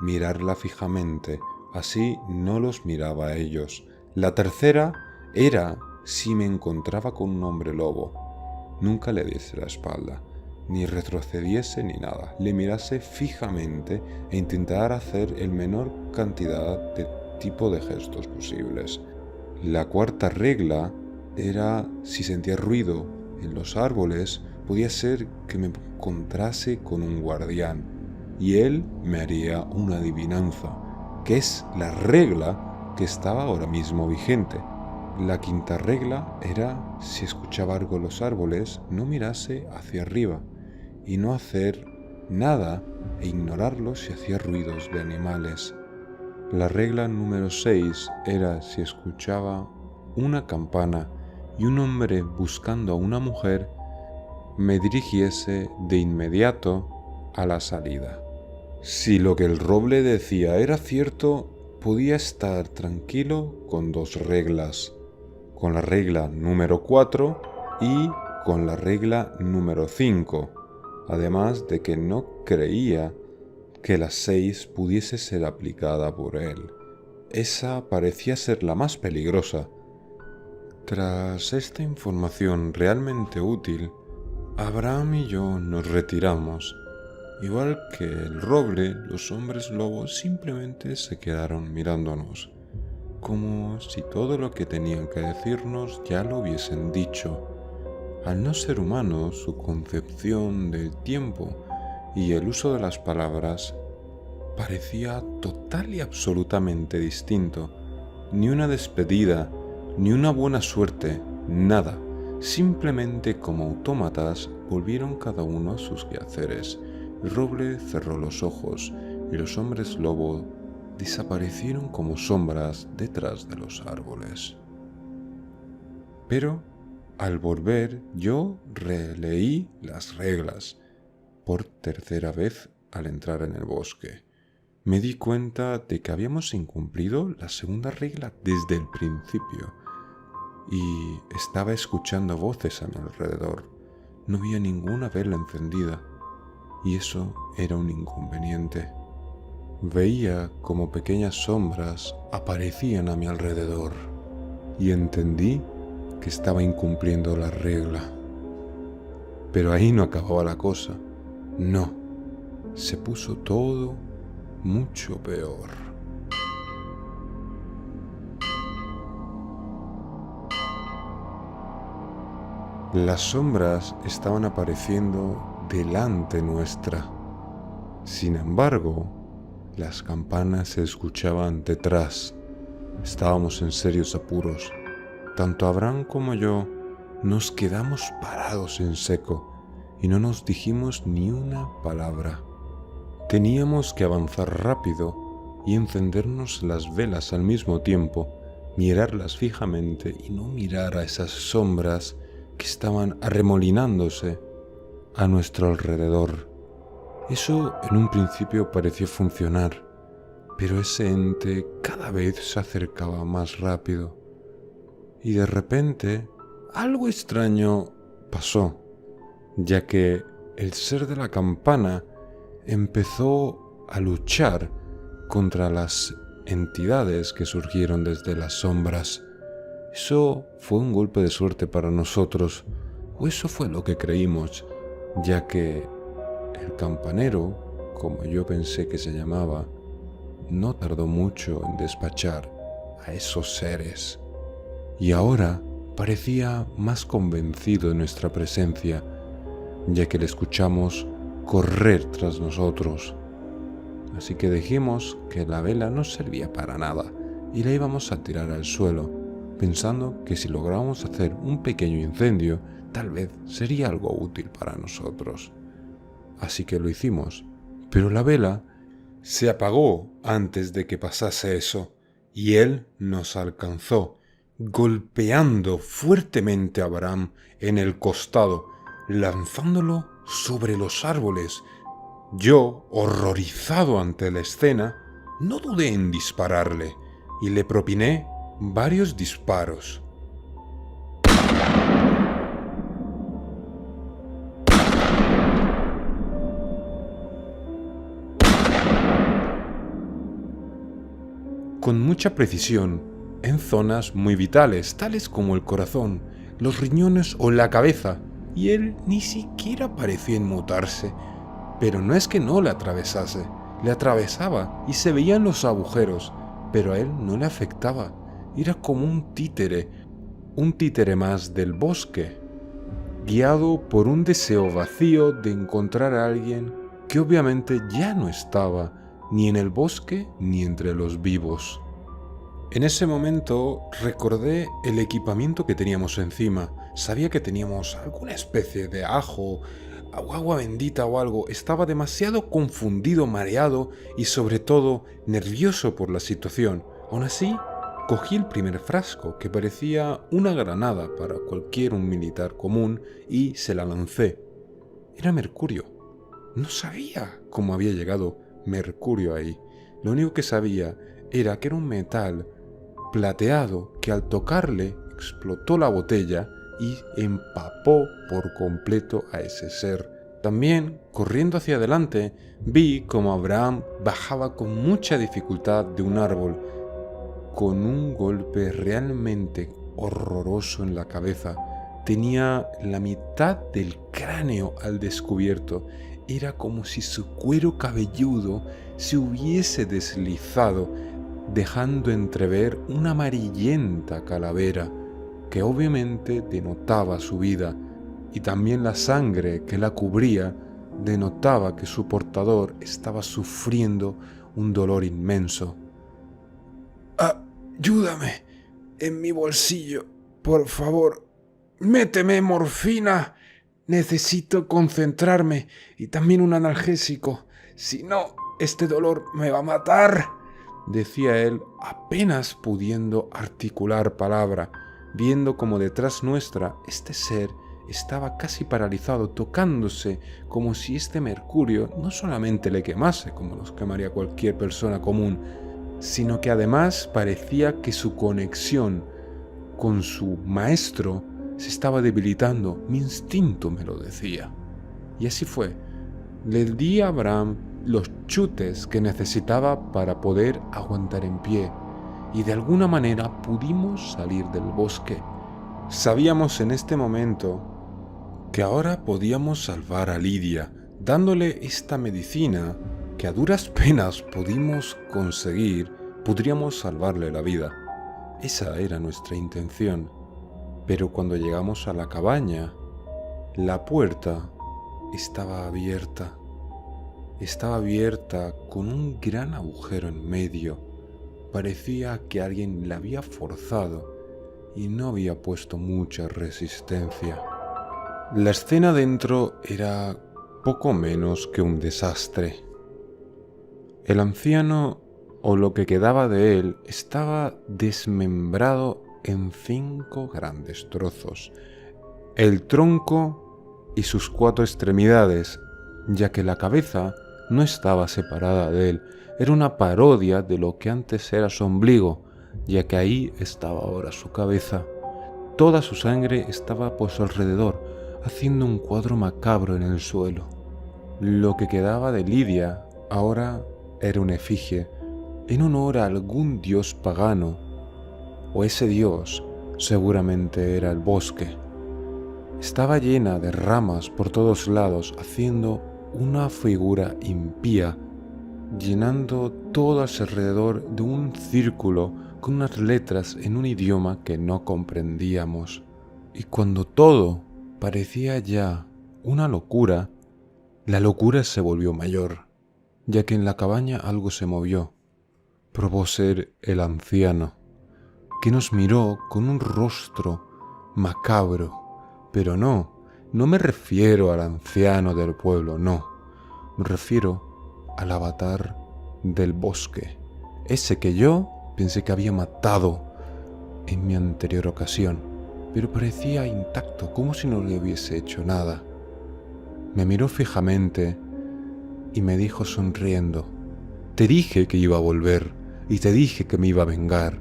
mirarla fijamente, así no los miraba a ellos. La tercera era si me encontraba con un hombre lobo, nunca le diese la espalda, ni retrocediese ni nada, le mirase fijamente e intentar hacer el menor cantidad de tipo de gestos posibles. La cuarta regla era si sentía ruido en los árboles, podía ser que me encontrase con un guardián y él me haría una adivinanza, que es la regla que estaba ahora mismo vigente. La quinta regla era si escuchaba algo en los árboles, no mirase hacia arriba y no hacer nada e ignorarlo si hacía ruidos de animales. La regla número 6 era si escuchaba una campana y un hombre buscando a una mujer, me dirigiese de inmediato a la salida. Si lo que el roble decía era cierto, podía estar tranquilo con 2 reglas, con la regla número 4 y con la regla número 5, además de que no creía que la 6 pudiese ser aplicada por él. Esa parecía ser la más peligrosa. Tras esta información realmente útil, Abraham y yo nos retiramos. Igual que el roble, los hombres lobos simplemente se quedaron mirándonos, como si todo lo que tenían que decirnos ya lo hubiesen dicho. Al no ser humano, su concepción del tiempo y el uso de las palabras parecía total y absolutamente distinto. Ni una despedida, ni una buena suerte, nada. Simplemente como autómatas volvieron cada uno a sus quehaceres. El roble cerró los ojos y los hombres lobo desaparecieron como sombras detrás de los árboles. Pero al volver yo releí las reglas por tercera vez al entrar en el bosque. Me di cuenta de que habíamos incumplido la segunda regla desde el principio y estaba escuchando voces a mi alrededor. No había ninguna vela encendida y eso era un inconveniente. Veía como pequeñas sombras aparecían a mi alrededor y entendí que estaba incumpliendo la regla. Pero ahí no acababa la cosa. No, se puso todo mucho peor. Las sombras estaban apareciendo delante nuestra. Sin embargo, las campanas se escuchaban detrás. Estábamos en serios apuros. Tanto Abraham como yo nos quedamos parados en seco y no nos dijimos ni una palabra. Teníamos que avanzar rápido y encendernos las velas al mismo tiempo, mirarlas fijamente y no mirar a esas sombras que estaban arremolinándose a nuestro alrededor. Eso en un principio pareció funcionar, pero ese ente cada vez se acercaba más rápido. Y de repente algo extraño pasó, ya que el ser de la campana empezó a luchar contra las entidades que surgieron desde las sombras. Eso fue un golpe de suerte para nosotros, o eso fue lo que creímos, ya que el campanero, como yo pensé que se llamaba, no tardó mucho en despachar a esos seres. Y ahora parecía más convencido de nuestra presencia, ya que le escuchamos correr tras nosotros. Así que dijimos que la vela no servía para nada y la íbamos a tirar al suelo, pensando que si lográbamos hacer un pequeño incendio, tal vez sería algo útil para nosotros. Así que lo hicimos, pero la vela se apagó antes de que pasase eso, y él nos alcanzó, golpeando fuertemente a Abraham en el costado, lanzándolo sobre los árboles. Yo, horrorizado ante la escena, no dudé en dispararle, y le propiné varios disparos. Con mucha precisión, en zonas muy vitales, tales como el corazón, los riñones o la cabeza, y él ni siquiera parecía inmutarse. Pero no es que no le atravesase, le atravesaba y se veían los agujeros, pero a él no le afectaba. Era como un títere más del bosque, guiado por un deseo vacío de encontrar a alguien que obviamente ya no estaba ni en el bosque ni entre los vivos. En ese momento recordé el equipamiento que teníamos encima. Sabía que teníamos alguna especie de ajo o agua bendita o algo. Estaba demasiado confundido, mareado y sobre todo nervioso por la situación. Aún así, cogí el primer frasco, que parecía una granada para cualquier un militar común, y se la lancé. Era mercurio. No sabía cómo había llegado mercurio ahí. Lo único que sabía era que era un metal plateado que al tocarle explotó la botella y empapó por completo a ese ser. También, corriendo hacia adelante, vi como Abraham bajaba con mucha dificultad de un árbol, con un golpe realmente horroroso en la cabeza. Tenía la mitad del cráneo al descubierto. Era como si su cuero cabelludo se hubiese deslizado, dejando entrever una amarillenta calavera que obviamente denotaba su vida, y también la sangre que la cubría denotaba que su portador estaba sufriendo un dolor inmenso. «Ayúdame, en mi bolsillo, por favor, méteme morfina. Necesito concentrarme y también un analgésico. Si no, este dolor me va a matar», decía él, apenas pudiendo articular palabra, viendo como detrás nuestra este ser estaba casi paralizado, tocándose como si este mercurio no solamente le quemase como los quemaría cualquier persona común, sino que además parecía que su conexión con su maestro se estaba debilitando. Mi instinto me lo decía. Y así fue. Le di a Abraham los chutes que necesitaba para poder aguantar en pie, y de alguna manera pudimos salir del bosque. Sabíamos en este momento que ahora podíamos salvar a Lidia, dándole esta medicina que a duras penas pudimos conseguir. Podríamos salvarle la vida. Esa era nuestra intención. Pero cuando llegamos a la cabaña, la puerta estaba abierta. Estaba abierta con un gran agujero en medio. Parecía que alguien la había forzado y no había puesto mucha resistencia. La escena dentro era poco menos que un desastre. El anciano, o lo que quedaba de él, estaba desmembrado en 5 grandes trozos. El tronco y sus 4 extremidades, ya que la cabeza no estaba separada de él. Era una parodia de lo que antes era su ombligo, ya que ahí estaba ahora su cabeza. Toda su sangre estaba por su alrededor, haciendo un cuadro macabro en el suelo. Lo que quedaba de Lidia ahora era una efigie en honor a algún dios pagano, o ese dios Seguramente era el bosque. Estaba llena de ramas por todos lados, haciendo una figura impía, llenando todo a su alrededor de un círculo con unas letras en un idioma que no comprendíamos. Y cuando todo parecía ya una locura, la locura se volvió mayor, ya que en la cabaña algo se movió. Probó ser el anciano, que nos miró con un rostro macabro. Pero no me refiero al anciano del pueblo, no. Me refiero al avatar del bosque, ese que yo pensé que había matado en mi anterior ocasión, pero parecía intacto, como si no le hubiese hecho nada. Me miró fijamente y me dijo sonriendo: te dije que iba a volver y te dije que me iba a vengar,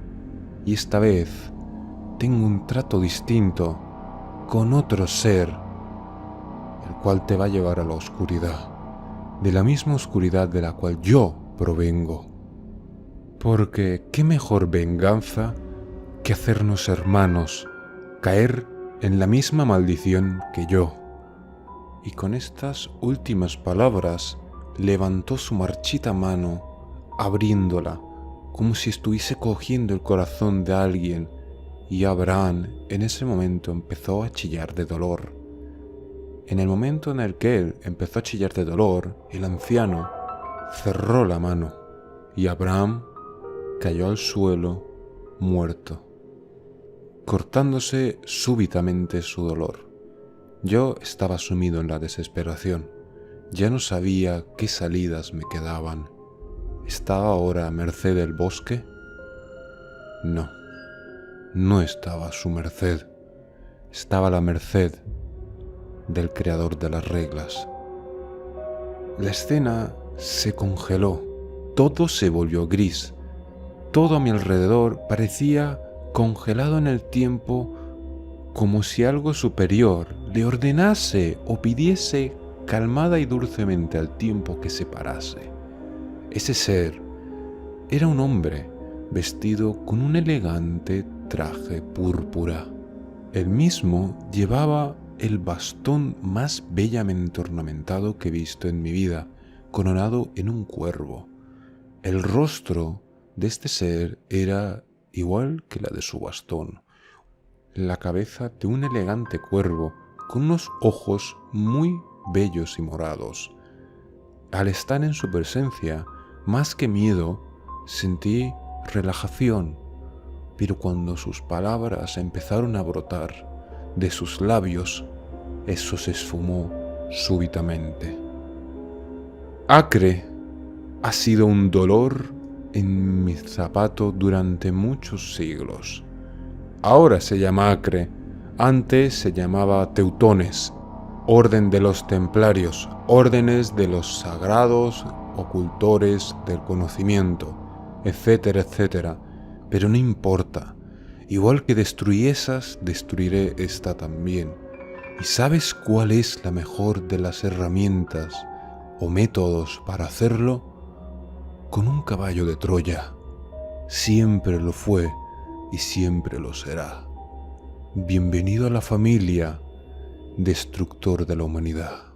y esta vez tengo un trato distinto con otro ser, el cual te va a llevar a la oscuridad, de la misma oscuridad de la cual yo provengo. Porque qué mejor venganza que hacernos hermanos, caer en la misma maldición que yo. Y con estas últimas palabras levantó su marchita mano, abriéndola, como si estuviese cogiendo el corazón de alguien, y Abraham en ese momento empezó a chillar de dolor. En el momento en el que él empezó a chillar de dolor, el anciano cerró la mano y Abraham cayó al suelo muerto, cortándose súbitamente su dolor. Yo estaba sumido en la desesperación. Ya no sabía qué salidas me quedaban. ¿Estaba ahora a merced del bosque? No estaba a su merced. Estaba a la merced del creador de las reglas. La escena se congeló. Todo se volvió gris. Todo a mi alrededor parecía congelado en el tiempo, como si algo superior le ordenase o pidiese calmada y dulcemente al tiempo que se parase. Ese ser era un hombre vestido con un elegante traje púrpura. Él mismo llevaba el bastón más bellamente ornamentado que he visto en mi vida, coronado en un cuervo. El rostro de este ser era igual que la de su bastón, la cabeza de un elegante cuervo con unos ojos muy bellos y morados. Al estar en su presencia, más que miedo, sentí relajación, pero cuando sus palabras empezaron a brotar de sus labios, eso se esfumó súbitamente. Acre ha sido un dolor en mi zapato durante muchos siglos. Ahora se llama Acre, antes se llamaba Teutones, orden de los templarios, órdenes de los sagrados ocultores del conocimiento, etcétera, etcétera. Pero no importa, igual que destruí esas, destruiré esta también. ¿Y sabes cuál es la mejor de las herramientas o métodos para hacerlo? Con un caballo de Troya. Siempre lo fue y siempre lo será. Bienvenido a la familia, destructor de la humanidad.